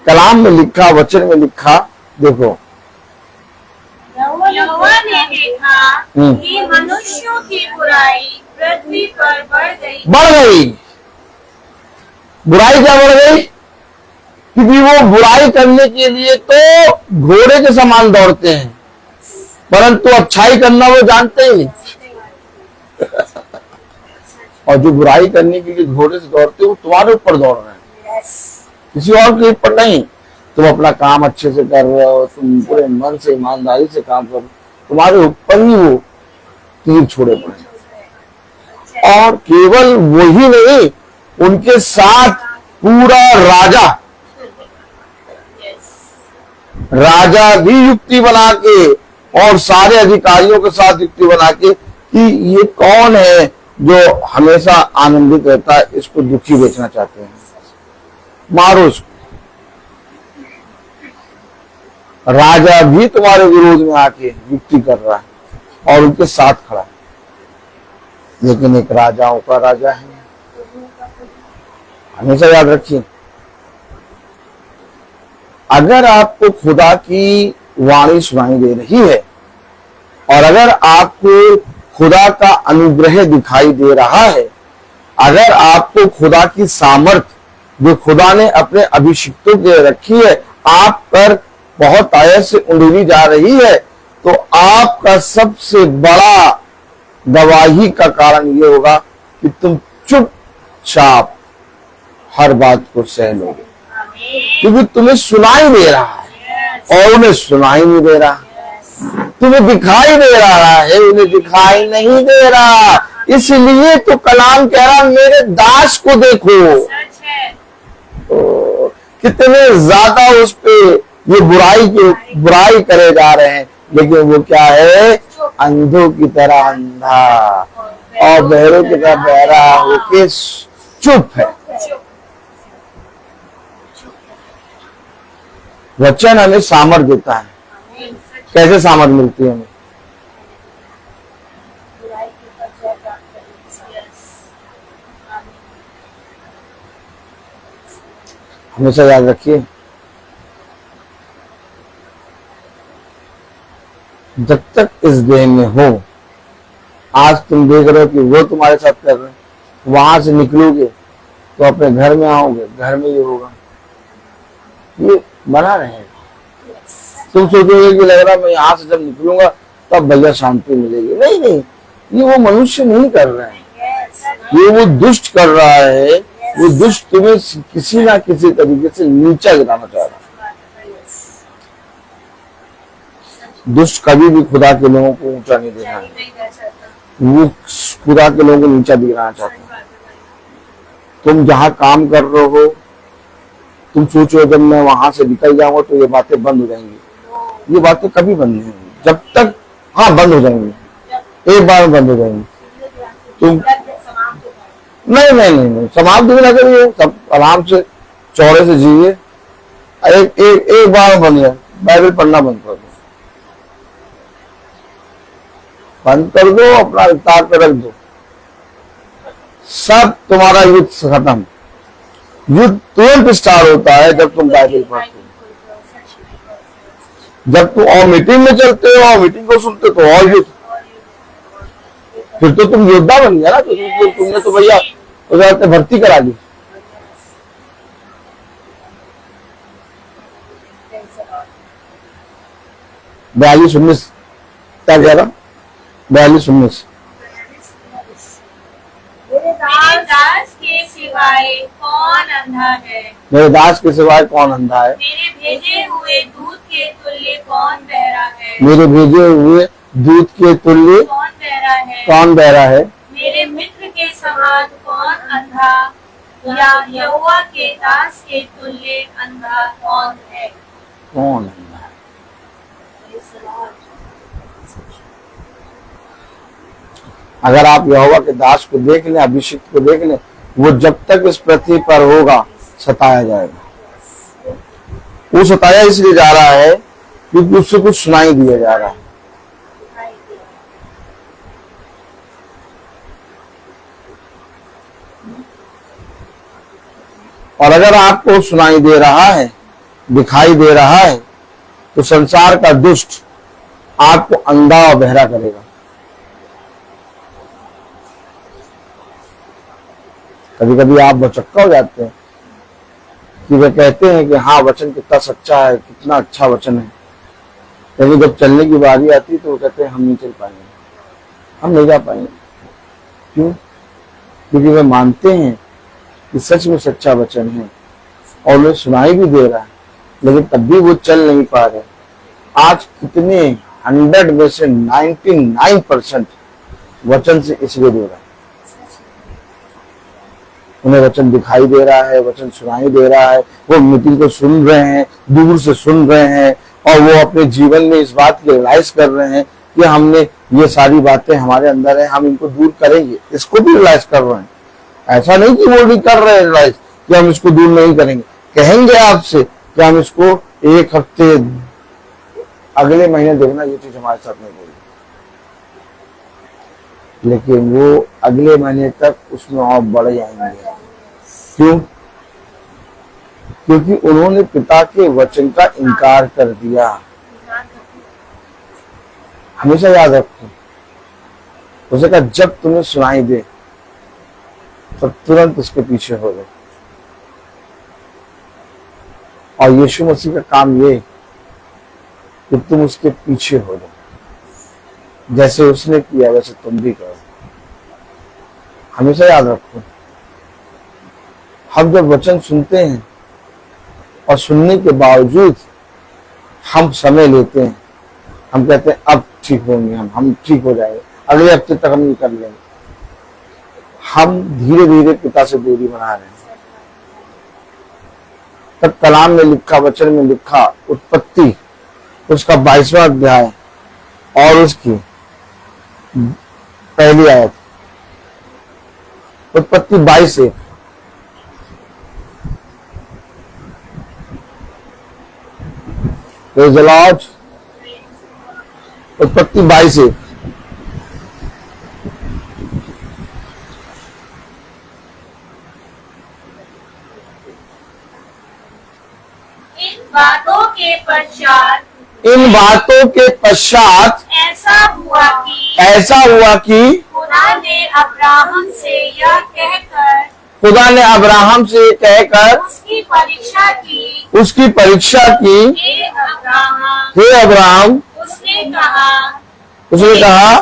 कलाम में लिखा, वचन में लिखा, देखो यहोवा ने देखा कि मनुष्यों की बुराई पृथ्वी पर बढ़ गई। बुराई क्या बढ़ गई? क्योंकि वो बुराई करने के लिए तो घोड़े के समान दौड़ते हैं, परंतु अच्छाई करना वो जानते ही नहीं। और जो बुराई करने के लिए घोड़े से दौड़ते हैं वो तुम्हारे ऊपर दौड़ रहे हैं, किसी और के ऊपर नहीं। तुम अपना काम अच्छे से कर रहे हो, तुम पूरे मन से ईमानदारी से काम कर रहे हो, तुम्हारे ऊपर ही वो तीर छोड़े पड़े। और केवल वही नहीं, उनके साथ पूरा राजा भी युक्ति बना के और सारे अधिकारियों के साथ युक्ति बना के कि ये कौन है जो हमेशा आनंदित रहता है, इसको दुखी बेचना चाहते हैं, मारो इसको। राजा भी तुम्हारे विरोध में आके युक्ति कर रहा है और उनके साथ खड़ा है। लेकिन एक राजाओं का राजा है, हमेशा याद रखिए। अगर आपको खुदा की वाणी सुनाई दे रही है और अगर आपको खुदा का अनुग्रह दिखाई दे रहा है, अगर आपको खुदा की सामर्थ जो खुदा ने अपने अभिषिक्तों के रखी है आप पर बहुत आयत से उंडेली जा रही है, तो आपका सबसे बड़ा गवाही का कारण ये होगा कि तुम चुपचाप हर बात को सह लोगे, क्योंकि तुम्हें सुनाई दे रहा है और उन्हें सुनाई नहीं दे रहा। तुम्हें दिखाई दे रहा है, उन्हें दिखाई नहीं दे रहा। इसलिए तो कलाम कह रहा मेरे दास को देखो, तो कितने ज्यादा उस पे ये बुराई करे जा रहे हैं, लेकिन वो क्या है, अंधों की तरह अंधा और बहरों की तरह बहरा होके चुप है। वचन हमें सामर्थ देता है। कैसे सामर्थ मिलती है हमें? हमेशा याद रखिए, जब तक इस देह में हो, आज तुम देख रहे हो कि वो तुम्हारे साथ कर रहे हैं, वहां से निकलोगे तो अपने घर में आओगे, घर में ये होगा, ये बना रहेगा। तुम सोचोगे कि लग रहा मैं यहाँ से जब निकलूंगा तब भैया शांति मिलेगी। नहीं, ये वो मनुष्य नहीं कर रहा है, ये वो दुष्ट कर रहा है वो दुष्ट तुम्हें किसी ना किसी तरीके से नीचा गिराना चाह रहा है। दुष्ट कभी भी खुदा के लोगों को ऊंचा नहीं देखना है, वो खुदा के लोगों को नीचा दिखाना चाहता है। तुम जहाँ काम कर रहे हो, तुम सोचो जब मैं वहां से निकल जाऊंगा तो ये बातें बंद हो जाएंगी। ये बातें कभी बंद नहीं होंगी जब तक, हाँ बंद हो जाएंगी, एक बार बंद हो जाएंगी। तुम नहीं समाप्त भी ना करिए, सब आराम से चौड़े से जिए। एक बार बंद है, बाइबल पढ़ना बंद कर दो, अपना विस्तार पे रख दो, सब तुम्हारा युद्ध खत्म। युद्ध तुरंत स्टार्ट होता है जब तुम बाइबल पढ़ते हो, जब तुम और मीटिंग में चलते हो और मीटिंग को सुनते हो तो और युद्ध, फिर तो तुम योद्धा बन गया ना। तो तुमने तो भैया उधर भर्ती करा दी। बयालीस 19 क्या कह रहा, 42-19। मेरे दास के सिवाय कौन अंधा है? मेरे दास के सिवाय कौन अंधा है? मेरे भेजे हुए दूध के तुल्य कौन बहरा है? मेरे भेजे हुए दूध के तुल्य कौन बहरा है? कौन बहरा है? मेरे मित्र के समान कौन अंधा, या यहोवा के दास के तुल्य अंधा कौन है? कौन अंधा है? अगर आप यहोवा के दास को देख लें, अभिषिक्त को देख लें, वो जब तक इस पृथ्वी पर होगा सताया जाएगा। वो सताया इसलिए जा रहा है क्योंकि उससे कुछ सुनाई दिया जा रहा है। और अगर आपको सुनाई दे रहा है, दिखाई दे रहा है, तो संसार का दुष्ट आपको अंधा और बहरा करेगा। कभी कभी आप भौचक्का हो जाते हैं कि वे कहते हैं कि हाँ वचन कितना सच्चा है, कितना अच्छा वचन है, लेकिन जब चलने की बारी आती है तो वो कहते हैं हम नहीं चल पाएंगे, हम नहीं जा पाएंगे। क्यों? क्योंकि वे मानते हैं कि सच में सच्चा वचन है और उन्हें सुनाई भी दे रहा है, लेकिन तब भी वो चल नहीं पा रहे। आज कितने 100 में से 99% वचन से इसलिए दे रहा है, उन्हें वचन दिखाई दे रहा है, वचन सुनाई दे रहा है, वो मीटिंग को सुन रहे हैं, दूर से सुन रहे हैं, और वो अपने जीवन में इस बात की रियलाइज कर रहे हैं कि हमने ये सारी बातें हमारे अंदर है, हम इनको दूर करेंगे। इसको भी रियलाइज कर रहे हैं। ऐसा नहीं कि वो नहीं कर रहे हैं रियलाइज कि हम इसको दूर नहीं करेंगे, कहेंगे आपसे कि हम इसको 1 हफ्ते, अगले महीने देखना ये चीज हमारे साथ नहीं होगी, लेकिन वो अगले महीने तक उसमें और बढ़ जाएंगे। क्यों? क्योंकि उन्होंने पिता के वचन का इनकार कर दिया। हमेशा याद रखो, उसे कहा जब तुम्हें सुनाई दे तो तुरंत उसके पीछे हो गए। और यीशु मसीह का काम ये कि तुम उसके पीछे हो जाओ, जैसे उसने किया वैसे तुम भी करो। हमेशा याद रखो, हम जब वचन सुनते हैं और सुनने के बावजूद हम समय लेते हैं, हम कहते हैं अब ठीक होंगे, हम ठीक हो जाएंगे, अगले हफ्ते तक हम नहीं कर लेंगे, हम धीरे धीरे पिता से दूरी बना रहे हैं। तब कलाम में लिखा, वचन में लिखा, उत्पत्ति उसका 22वां अध्याय और उसकी पहली आयत, उत्पत्ति 22 से उत्पत्ति 22 से इन बातों के पश्चात ऐसा हुआ कि खुदा ने अब्राहम से यह कहकर उसकी परीक्षा की। हे अब्राहम, उसने कहा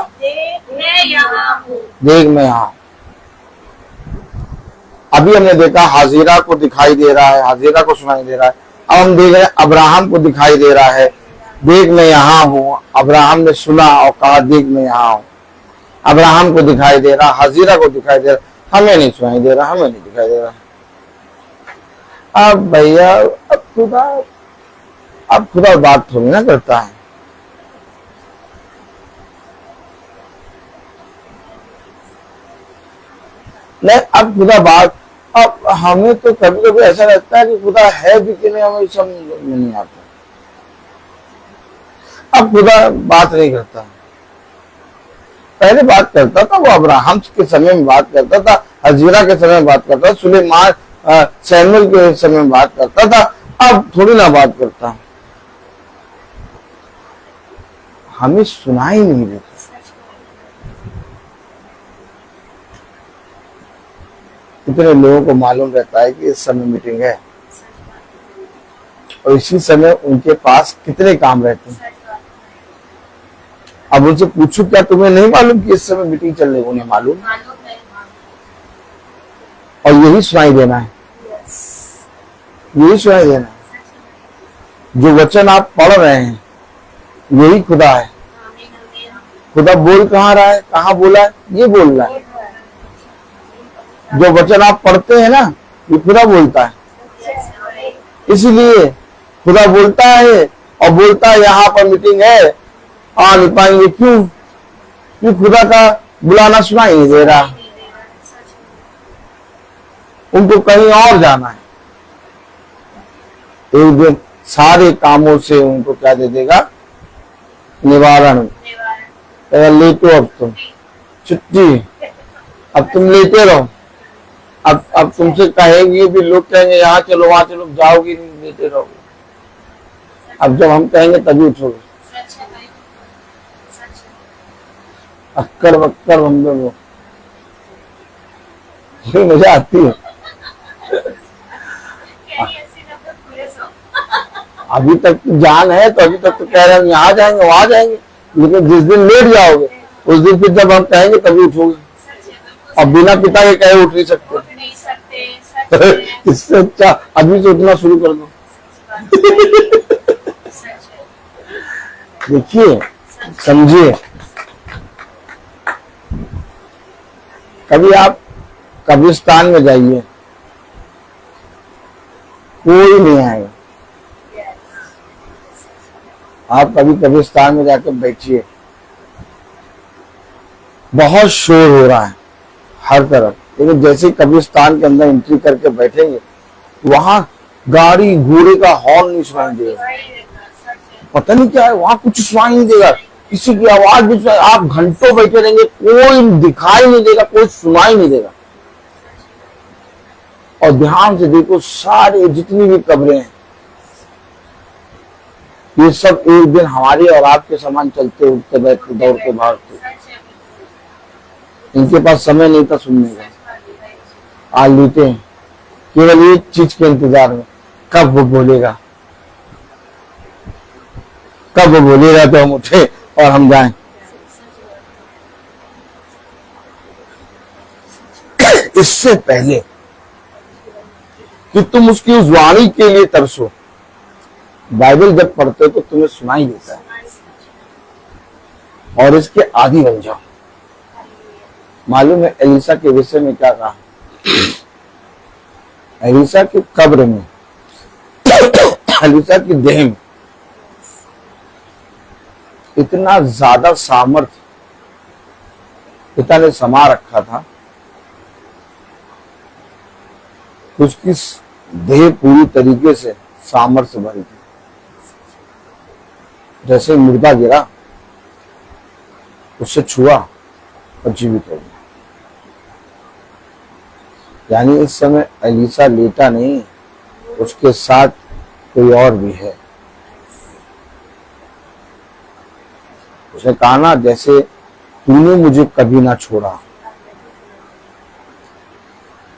मैं यहाँ हूँ। देख मैं यहाँ। अभी हमने देखा हाजिरा को दिखाई दे रहा है, हाजिरा को सुनाई दे रहा है। अब हम देख रहे हैं अब्राहम को दिखाई दे रहा है, देख मैं यहाँ हूँ। अब्राहम ने सुना और कहा देख मैं यहाँ हूँ। अब्राहम को दिखाई दे रहा, हाजिरा को दिखाई दे रहा, हमें नहीं सुनाई दे रहा, हमें नहीं दिखाई दे रहा। अब भैया अब खुदा बात थोड़ी ना करता है। नहीं, अब खुदा बात, अब हमें तो कभी कभी ऐसा लगता है कि खुदा है भी कि नहीं, हमें समझ में नहीं आता। अब खुदा बात नहीं करता, पहले बात करता था। वो अब्राहम के समय में बात करता था, हजीरा के समय में बात करता था, सुलेमान सैमुअल के समय में बात करता था। अब थोड़ी ना बात करता, हमें सुनाई नहीं देता। कितने लोगों को मालूम रहता है कि इस समय मीटिंग है, और इसी समय उनके पास कितने काम रहते हैं। अब उनसे पूछो क्या तुम्हें नहीं मालूम कि इस समय मीटिंग चल रही है? उन्हें मालूम, और यही सुनाई देना है, यही सुनाई देना है। जो वचन आप पढ़ रहे हैं यही खुदा है। खुदा बोल कहाँ रहा है, कहाँ बोला है? ये बोल रहा है। जो वचन आप पढ़ते हैं ना, ये खुदा बोलता है। इसीलिए खुदा बोलता है, और बोलता है यहाँ पर मीटिंग है, आ नहीं पाएंगे। क्यों? क्योंकि खुदा का बुलाना सुनाई नहीं दे रहा, उनको कहीं और जाना है। एक दिन सारे कामों से उनको क्या दे देगा? निवारण। लेटो, अब तुम छुट्टी, अब तुम लेटे रहो। अब तुमसे कहेंगे भी, लोग कहेंगे यहाँ चलो वहां चलो, जाओगी नहीं, लेटे रहोगे। अब जब हम कहेंगे तभी उठोगे। अक्कड़ बक्कड़ बंदे वो मजा आती है। अभी तक तो जान है, तो अभी तक तो कह रहे हैं यहाँ जाएंगे वहां जाएंगे, लेकिन जिस दिन लेट जाओगे उस दिन फिर जब हम कहेंगे तभी उठोगे। और बिना पिता के कहे उठ नहीं सकते। इससे अच्छा अभी से उठना शुरू कर दो। देखिए, समझिए, कभी आप कब्रिस्तान में जाइए, कोई नहीं आएगा। आप कभी कब्रिस्तान में जाकर बैठिए, बहुत शोर हो रहा है हर तरफ, लेकिन जैसे ही कब्रिस्तान के अंदर एंट्री करके बैठेंगे, वहां गाड़ी घोड़े का हॉर्न नहीं सुनाई देगा, पता नहीं क्या है, वहां कुछ सुनाई नहीं देगा, किसी की आवाज भी सुनाई। आप घंटों बैठे रहेंगे, कोई दिखाई नहीं देगा, कोई सुनाई नहीं देगा। और ध्यान से देखो, सारे जितनी भी कब्रें हैं, ये सब एक दिन हमारे और आपके समान चलते उठते बैठते दौड़ते भागते। इनके पास समय नहीं था सुनने का, आज लेटे हैं केवल एक चीज के इंतजार में, कब वो बोलेगा, कब वो बोलेगा तो हम उठे और हम जाएं। इससे पहले कि तुम उसकी उस वाणी के लिए तरसो, बाइबल जब पढ़ते हो तो तुम्हें सुनाई देता है, और इसके आदि बन जाओ। मालूम है एलिसा के विषय में क्या कहा? एलिसा की कब्र में, एलिसा की देह में इतना ज्यादा सामर्थ्य पिता ने समा रखा था, उसकी देह पूरी तरीके से सामर्थ्य भरी थी। जैसे मुर्दा गिरा, उससे छुआ और जीवित हो गया। यानी इस समय एलिसा लेटा नहीं, उसके साथ कोई और भी है। उसने कहा ना, जैसे तूने मुझे कभी ना छोड़ा,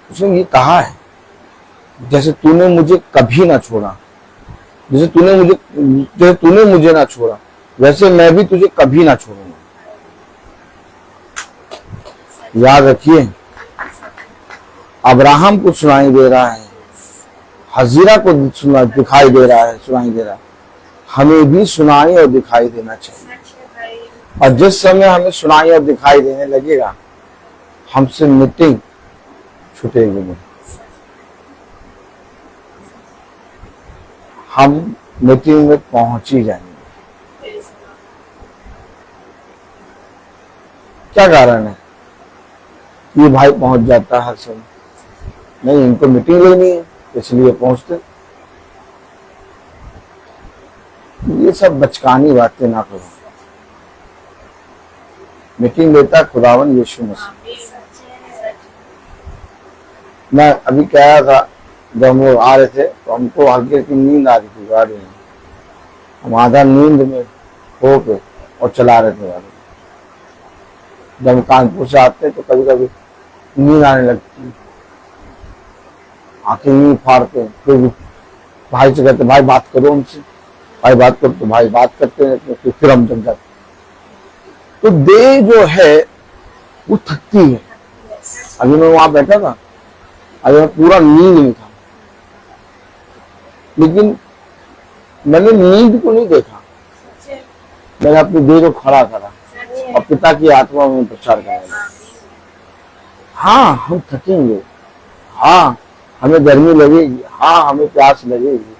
उसने ये कहा है, जैसे तूने मुझे कभी ना छोड़ा, जैसे तूने मुझे ना छोड़ा, वैसे मैं भी तुझे कभी ना छोड़ूंगा। याद रखिए, अब्राहम को सुनाई दे रहा है, हजीरा को दिखाई दे रहा है, सुनाई दे रहा है। हमें भी सुनाई और दिखाई देना चाहिए। और जिस समय हमें सुनाई और दिखाई देने लगेगा, हमसे मीटिंग छूटेगी नहीं। हम मीटिंग में पहुंच ही जाएंगे। क्या कारण है? ये भाई पहुंच जाता है हर समय। नहीं, इनको मीटिंग लेनी है इसलिए पहुंचते। ये सब बचकानी बातें ना करो। मीटिंग लेता खुदावन यीशु मसीह। मैं अभी कह रहा था, जब हम लोग आ रहे थे तो हमको हल्की हल्की नींद आ रही थी गाड़ी में। हम आधा नींद में हो के और चला रहे थे गाड़ी। जब हम कानपुर से आते तो कभी कभी नींद आने लगती, आंखें नींद फाड़ते। फिर भाई से कहते, भाई बात करो हमसे, भाई बात करो, तो भाई बात करते रहते, तो फिर हम जग जाते। तो देह जो है वो थकती है। अभी मैं वहां बैठा था, अभी मैं पूरा नींद में था, लेकिन मैंने नींद को नहीं देखा। मैंने अपनी देह को खड़ा करा और पिता की आत्मा में प्रचार करेंगे। हाँ, हम थकेंगे, हाँ हमें गर्मी लगेगी, हाँ हमें प्यास लगेगी,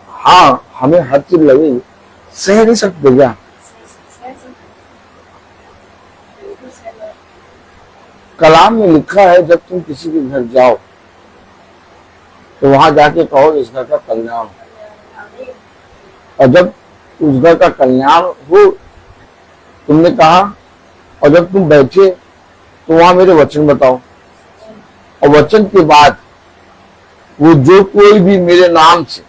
हाँ हमें हर चीज लगेगी। सह नहीं सकते क्या? कलाम में लिखा है, जब तुम किसी के घर जाओ तो वहां जाके कहो इस घर का कल्याण हो। और जब उस घर का कल्याण हो, तुमने कहा, और जब तुम बैठे तो वहां मेरे वचन बताओ। और वचन के बाद वो जो कोई भी मेरे नाम से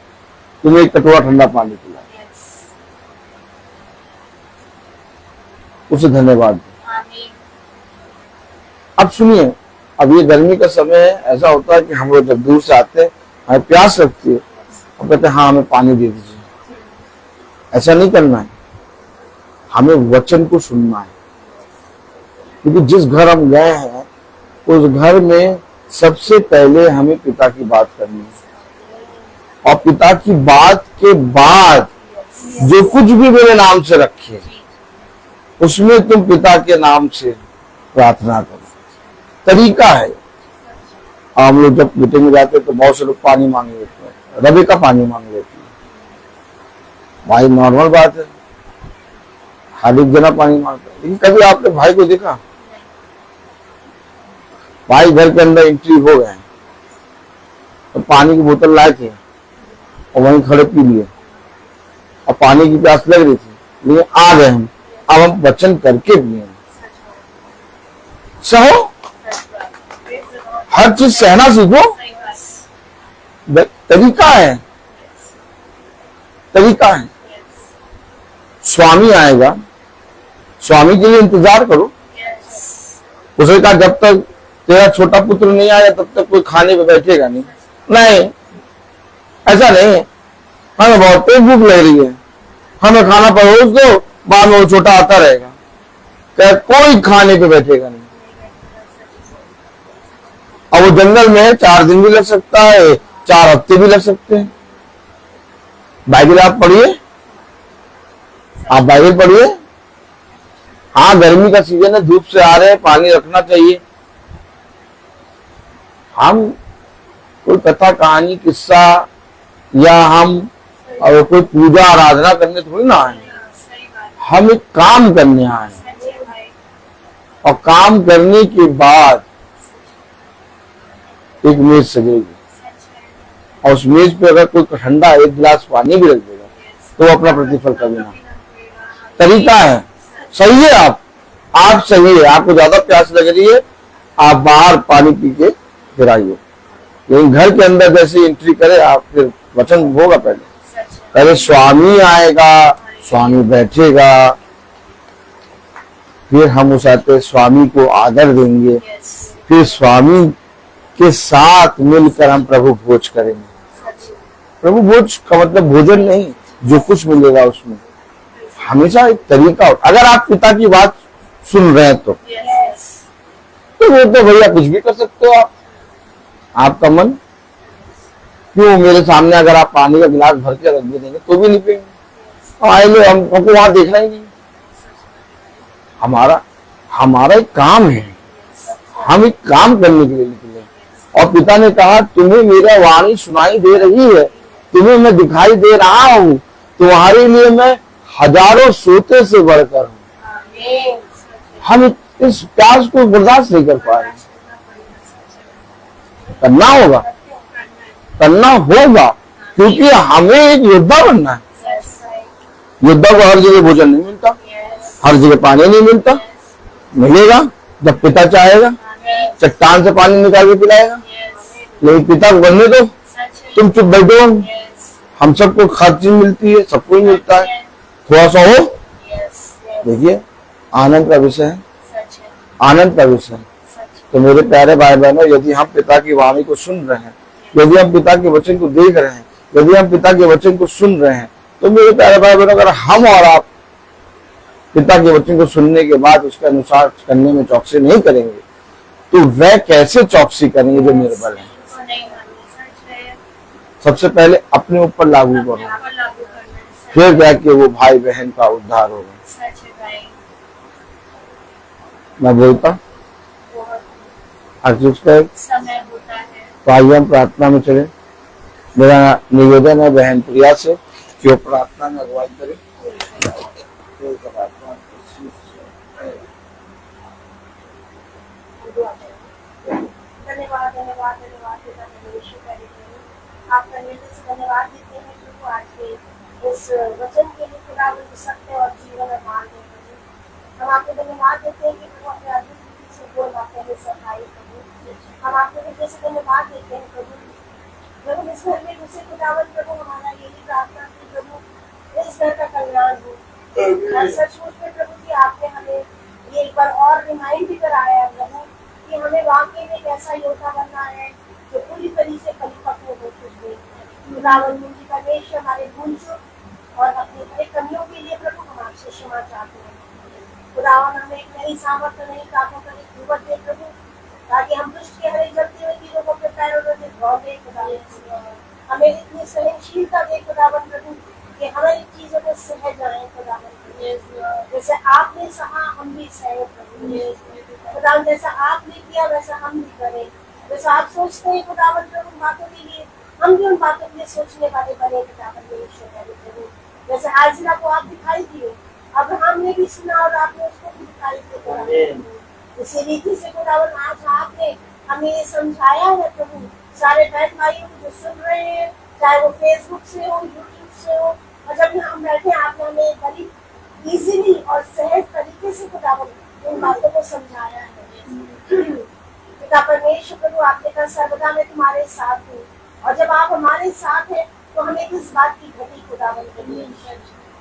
तुम्हें एक कटोरा ठंडा पानी पिलाए, उसे धन्यवाद दो। अब सुनिए, अब ये गर्मी का समय है। ऐसा होता है कि हम लोग जब दूर से आते हैं, हमें प्यास लगती है और कहते हैं हाँ हमें पानी दे दीजिए। ऐसा नहीं करना है, हमें वचन को सुनना है। क्योंकि जिस घर हम गए हैं उस घर में सबसे पहले हमें पिता की बात करनी है। और पिता की बात के बाद जो कुछ भी मेरे नाम से रखे, उसमें तुम पिता के नाम से प्रार्थना करो। तरीका है। हम लोग जब मीटिंग में जाते तो बहुत से लोग पानी मांग लेते हैं, रबे का पानी मांग लेते हैं। भाई नॉर्मल बात है, हर एक जना पानी मांगता है। लेकिन कभी आपने भाई को देखा? भाई घर के अंदर एंट्री हो गए तो पानी की बोतल लाए थे और वहीं खड़े पी लिए, और पानी की प्यास लग रही थी, लेकिन आ गए हम, अब हम वचन करके पिए। सहो, हर चीज सहना सीखो। तरीका है, तरीका है। स्वामी आएगा, स्वामी के लिए इंतजार करो। उसने कहा जब तक तेरा छोटा पुत्र नहीं आया तब तक कोई खाने पे बैठेगा नहीं। नहीं, ऐसा नहीं। हमें बहुत तेज भूख लग रही है, हमें खाना परोस दो, बाद में वो छोटा आता रहेगा। क्या कोई खाने पे बैठेगा नहीं। और वो जंगल में 4 दिन भी लग सकता है, 4 हफ्ते भी लग सकते हैं। बाइबल आप पढ़िए, आप बाइबल पढ़िए। हाँ, गर्मी का सीजन है, धूप से आ रहे हैं, पानी रखना चाहिए। हम कोई कथा कहानी किस्सा या हम और कोई पूजा आराधना करने थोड़ी ना आए, हम एक काम करने आए। और काम करने के बाद एक मेज सजेगी, और उस मेज पे अगर कोई ठंडा 1 गिलास पानी भी रख देगा तो अपना प्रतिफल कभी ना। तरीका है, सही है। आप सही है, आपको ज्यादा प्यास लग रही है, आप बाहर पानी पी के फिर आइए। लेकिन घर के अंदर जैसे एंट्री करे आप, फिर वचन होगा। पहले स्वामी आएगा, स्वामी बैठेगा, फिर हम उस आते स्वामी को आदर देंगे, फिर स्वामी के साथ मिलकर हम प्रभु भोज करेंगे। प्रभु भोज का मतलब भोजन नहीं, जो कुछ मिलेगा उसमें हमेशा एक तरीका हो। अगर आप पिता की बात सुन रहे हैं तो तो वो तो भैया कुछ भी कर सकते हो आप, आपका मन। क्यों मेरे सामने अगर आप पानी का गिलास भर के रख भी देंगे तो भी नहीं पिएंगे। आए लो, हमको वहां देखना ही नहीं। हमारा हमारा एक काम है, हम एक काम करने के लिए निकले। और पिता ने कहा तुम्हें मेरा वाणी सुनाई दे रही है, तुम्हें मैं दिखाई दे रहा हूं, तुम्हारे लिए मैं हजारों सोते से बढ़कर हूं। हम इस प्यास को बर्दाश्त नहीं कर पा रहे। करना होगा, करना होगा, क्योंकि हमें एक योद्धा बनना है। योद्धा को हर जगह भोजन नहीं मिलता, हर जगह पानी नहीं मिलता। मिलेगा जब पिता चाहेगा, चट्टान से पानी निकाल के पिलाएगा। लेकिन पिता को बनने दो, तुम चुप बैठो। हम सबको हर चीज मिलती है, सबको ही मिलता है, थोड़ा सा हो। देखिए आनंद का विषय है, आनंद का विषय है। तो मेरे प्यारे भाई बहनों, यदि हम पिता की वाणी को सुन रहे हैं, यदि हम पिता के वचन को देख रहे हैं, यदि हम पिता के वचन को सुन रहे हैं, तो मेरे प्यारे भाई बहनों, अगर हम और आप पिता के वचन को सुनने के बाद उसके अनुसार करने में चौकसी नहीं करेंगे, तो वह कैसे चौकसी करेंगे जो निर्बल है। सबसे पहले अपने ऊपर लागू करो, फिर जाके वो भाई बहन का उद्धार होगा। मैं बोलता हर चीज का एक समय होता है। तो आइए हम प्रार्थना में चले। मेरा निवेदन है बहन प्रिया से कि वो प्रार्थना में अगुवाई करे। धन्यवाद धन्यवाद धन्यवाद आपका निर्देश धन्यवाद देते हैं प्रभु आज के इस वचन के लिए खुदा सत्य और जीवन और मार्ग है प्रभु। हम आपको धन्यवाद देते हैं कि प्रभु अपने अद्भुत रीति से बोल आपके लिए सफाई प्रभु। हम आपको हृदय से धन्यवाद देते हैं प्रभु। प्रभु इस घर में दूसरे खुदावन प्रभु हमारा यही प्रार्थना की प्रभु इस घर का कल्याण हो। और सचमुच में प्रभु जी आपने हमें ये एक बार और रिमाइंड भी कराया है प्रभु कि हमें वाकई में एक ऐसा योद्धा बनना है जो पूरी तरीके से परिपक्व हो चुके। खुदावन मुझे परमेश्वर हमारे भूल चूक और अपनी हर कमियों के लिए प्रभु हम आपसे क्षमा चाहते हैं। खुदावन हमें एक नई सामर्थ्य, नई ताकत और एक कुव्वत दे प्रभु, ताकि हम दुष्ट के हर एक जलती हुई चीजों को अपने पैरों में धो दे खुदावन। हमें इतनी सहनशीलता दे खुदावन प्रभु कि हर एक चीजों को सह जाए खुदावन। जैसे आपने सहा हम भी सहे प्रभु। खुदावन जैसा आपने किया वैसा हम भी करें। जैसा आप सोचते हैं खुदावन प्रभु बातों के लिए, हम भी उन बातों के लिए सोचने वाले बने खुदावन प्रभु। जैसे हाजिरा को आप दिखाई दिए, अब्राहम ने भी सुना और आपने उसको भी दिखाई दिया। इसी रीति से खुदावन आज आपने हमें ये समझाया है प्रभु, सारे बहन भाइयों को जो सुन रहे हैं, चाहे वो फेसबुक से हो, यूट्यूब से हो, और जब हम बैठे आपने हमें बड़ी इजीली और सहज तरीके से खुदावन इन बातों को समझाया है। पिता परमेश्वर प्रभु आपने कहा सर्वदा मैं तुम्हारे साथ हूँ, और जब आप हमारे साथ हैं तो हमें किस बात की घटी खुदावन करनी है।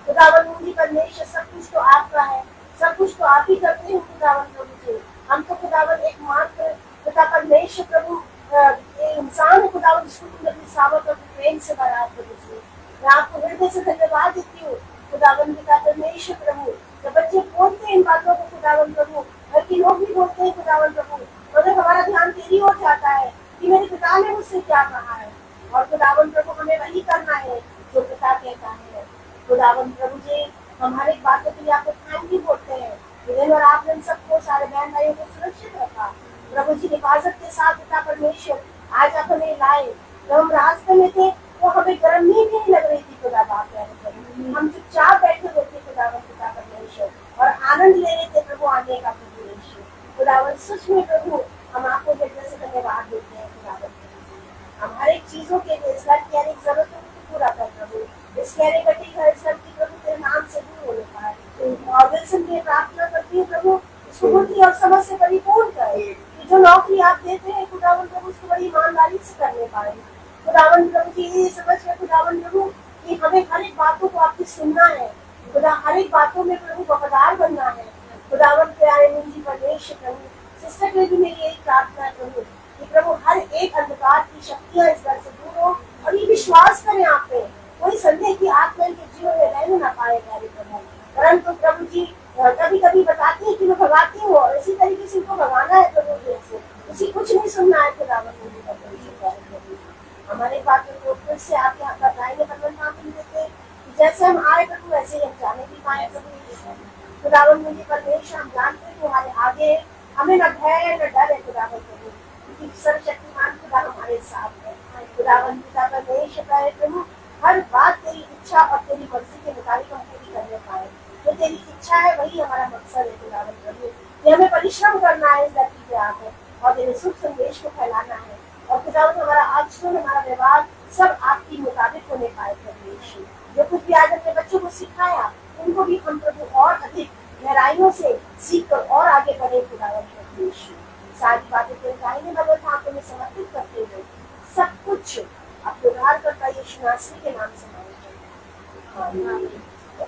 खुदावन मुझे परमेश्वर सब कुछ तो आपका है, सब कुछ तो आप ही करते हैं खुदावन प्रभु जी। हम तो खुदावन एकमात्र पिता परमेश्वर प्रभु इंसान है खुदावन जिसको तुमने अपनी सामर्थ और प्रेम से बनाया प्रभु जी। मैं आपको हृदय से धन्यवाद देती हूँ खुदावन पिता परमेश्वर प्रभु। जब बच्चे बोलते हैं इन बातों को खुदावन प्रभु, घर के लोग भी बोलते हैं खुदावन प्रभु, मगर हमारा ध्यान तेरी ओर जाता है कि मेरे पिता ने मुझसे क्या कहा है, और खुदावन प्रभु हमें वही करना है जो पिता कहता है। खुदावन प्रभु जी हम हर एक बातों के लिए आपको थैंक यू बोलते हैं। और आपने हम सबको सारे बहन भाइयों को सुरक्षित रखा प्रभु जी, हिफाजत के साथ पिता परमेश्वर। आज आप हमें लाए, जब हम रास्ते में थे तो हमें गर्मी भी नहीं लग रही थी खुदा बात, हम चुपचाप बैठे हुए थे खुदावन पिता परमेश्वर और आनंद ले रहे थे प्रभु आने का प्रभु यीशु। खुदावन सच में प्रभु हम आपको हृदय से धन्यवाद देते हैं खुदावन। हम हर एक चीजों के लिए इस घर की हर एक जरूरतों को पूरा कर प्रभु, इस कहने कटी घर इस घर की प्रभु तेरे नाम से दूर होने पाए। और दिल से प्रार्थना करती हूँ प्रभु इसको बुद्धि और समझ से परिपूर्ण करे कि जो नौकरी आप देते हैं खुदावन प्रभु उसको बड़ी ईमानदारी से करने पाए। खुदावन प्रभु जी ये समझ के खुदावन प्रभु कि हमें हर एक बातों को आपकी सुनना है खुदा, हर एक बातों में प्रभु वफादार बनना है खुदावन प्यारे मुझे परमेश्वर प्रभु। सिस्टर के भी मेरी यही प्रार्थना है प्रभु कि प्रभु हर एक अंधकार की शक्तियां इस घर से दूर हो और ये विश्वास करें आप पे, कोई संदेह की आत्मा के जीवन में रहने ना पाए प्यारे प्रभु। परंतु प्रभु जी कभी कभी बताती है कि मैं भगाती हूँ और इसी तरीके से इनको भगाना है प्रभु जी। वो फिर से आप यहाँ बताएंगे परमात्मा देते कि जैसे हम आए प्रभु वैसे ही हम जाने भी पाए प्रभु। खुदावन मुझे परमेश्वर हम जानते हैं तुम्हारे आगे हमें न भय न डर है खुदावन प्रभु, क्योंकि सर्वशक्तिमान खुदा हमारे साथ है। खुदावन पिता परमेश्वर है प्रभु, हर बात तेरी इच्छा और तेरी मर्जी के मुताबिक हम पूरी करने पाए। जो तेरी इच्छा है वही हमारा मकसद है खुदावन प्रभु, कि हमें परिश्रम करना है इस धरती पे आकर और तेरे शुभ संदेश को फैलाना है। और खुदावन हमारा आचरण हमारा व्यवहार सब आपके मुताबिक होने पाए परमेश्वर। जो कुछ भी आज अपने बच्चों को सिखाया उनको भी हम प्रभु और अधिक गहराइयों से सीख कर और आगे बढ़े खुदावन परमेश्वर। सारी बातें तेरे दाहिने बगल हाथों में समर्पित करते हुए सब कुछ आपके उद्धार करता यीशु नासरी के नाम से मांगते हैं।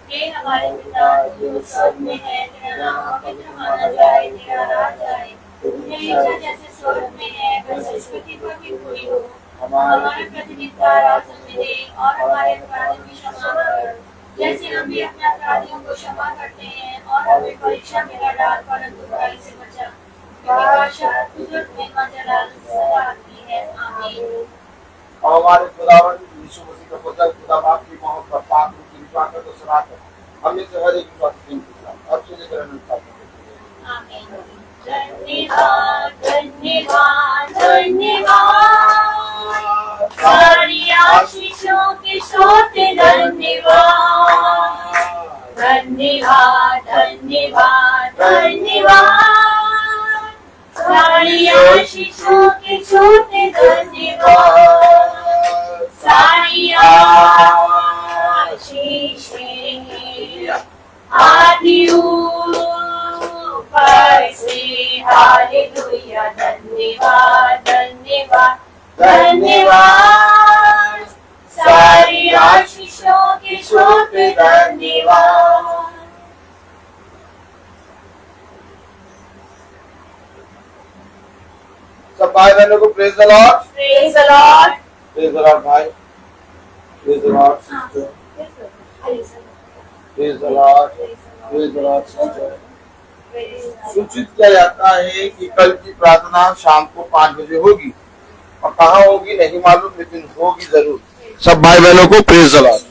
हे हमारे पिता जो स्वर्ग में है, तेरा नाम पवित्र माना जाए, तेरा राज आए, तेरी इच्छा जैसे स्वर्ग में है वैसे पृथ्वी पर भी पूरी हो। हमारा प्रतिदिन का आज हमें दे और हमारे अपराधों की क्षमा कर जैसे हम भी अपने अपराधियों को क्षमा करते हैं, और हमें परीक्षा में न डाल परंतु बुराई से बचा, क्योंकि बादशाह कुदरत में जलाल सदा आती है। आमीन। और हमारे खुदावन यीशु मसीह का पुत्र खुदा बाप की मोहब्बत पाक रूप की कृपा कर तो सुना कर हमें से हर एक बात की अब से लेकर अनंत तक। आमीन। धन्यवाद धन्यवाद धन्यवाद, सारी आशीषों के सोते धन्यवाद। धन्यवाद धन्यवाद धन्यवाद, सारी आशीषों के सोते धन्यवाद। सारी आशीषें आदि ऊपर से हालेलुया। धन्यवाद धन्यवाद धन्यवाद, सारी आशीषों के स्रोत धन्यवाद। सब भाई बहनों को praise the lord, praise the lord, praise the lord भाई, praise the lord sister, praise the lord, praise the lord sister. सूचित किया जाता है कि कल की प्रार्थना शाम को 5 बजे होगी, और कहाँ होगी नहीं मालूम, लेकिन होगी जरूर। सब भाई बहनों को प्रेज द लॉर्ड।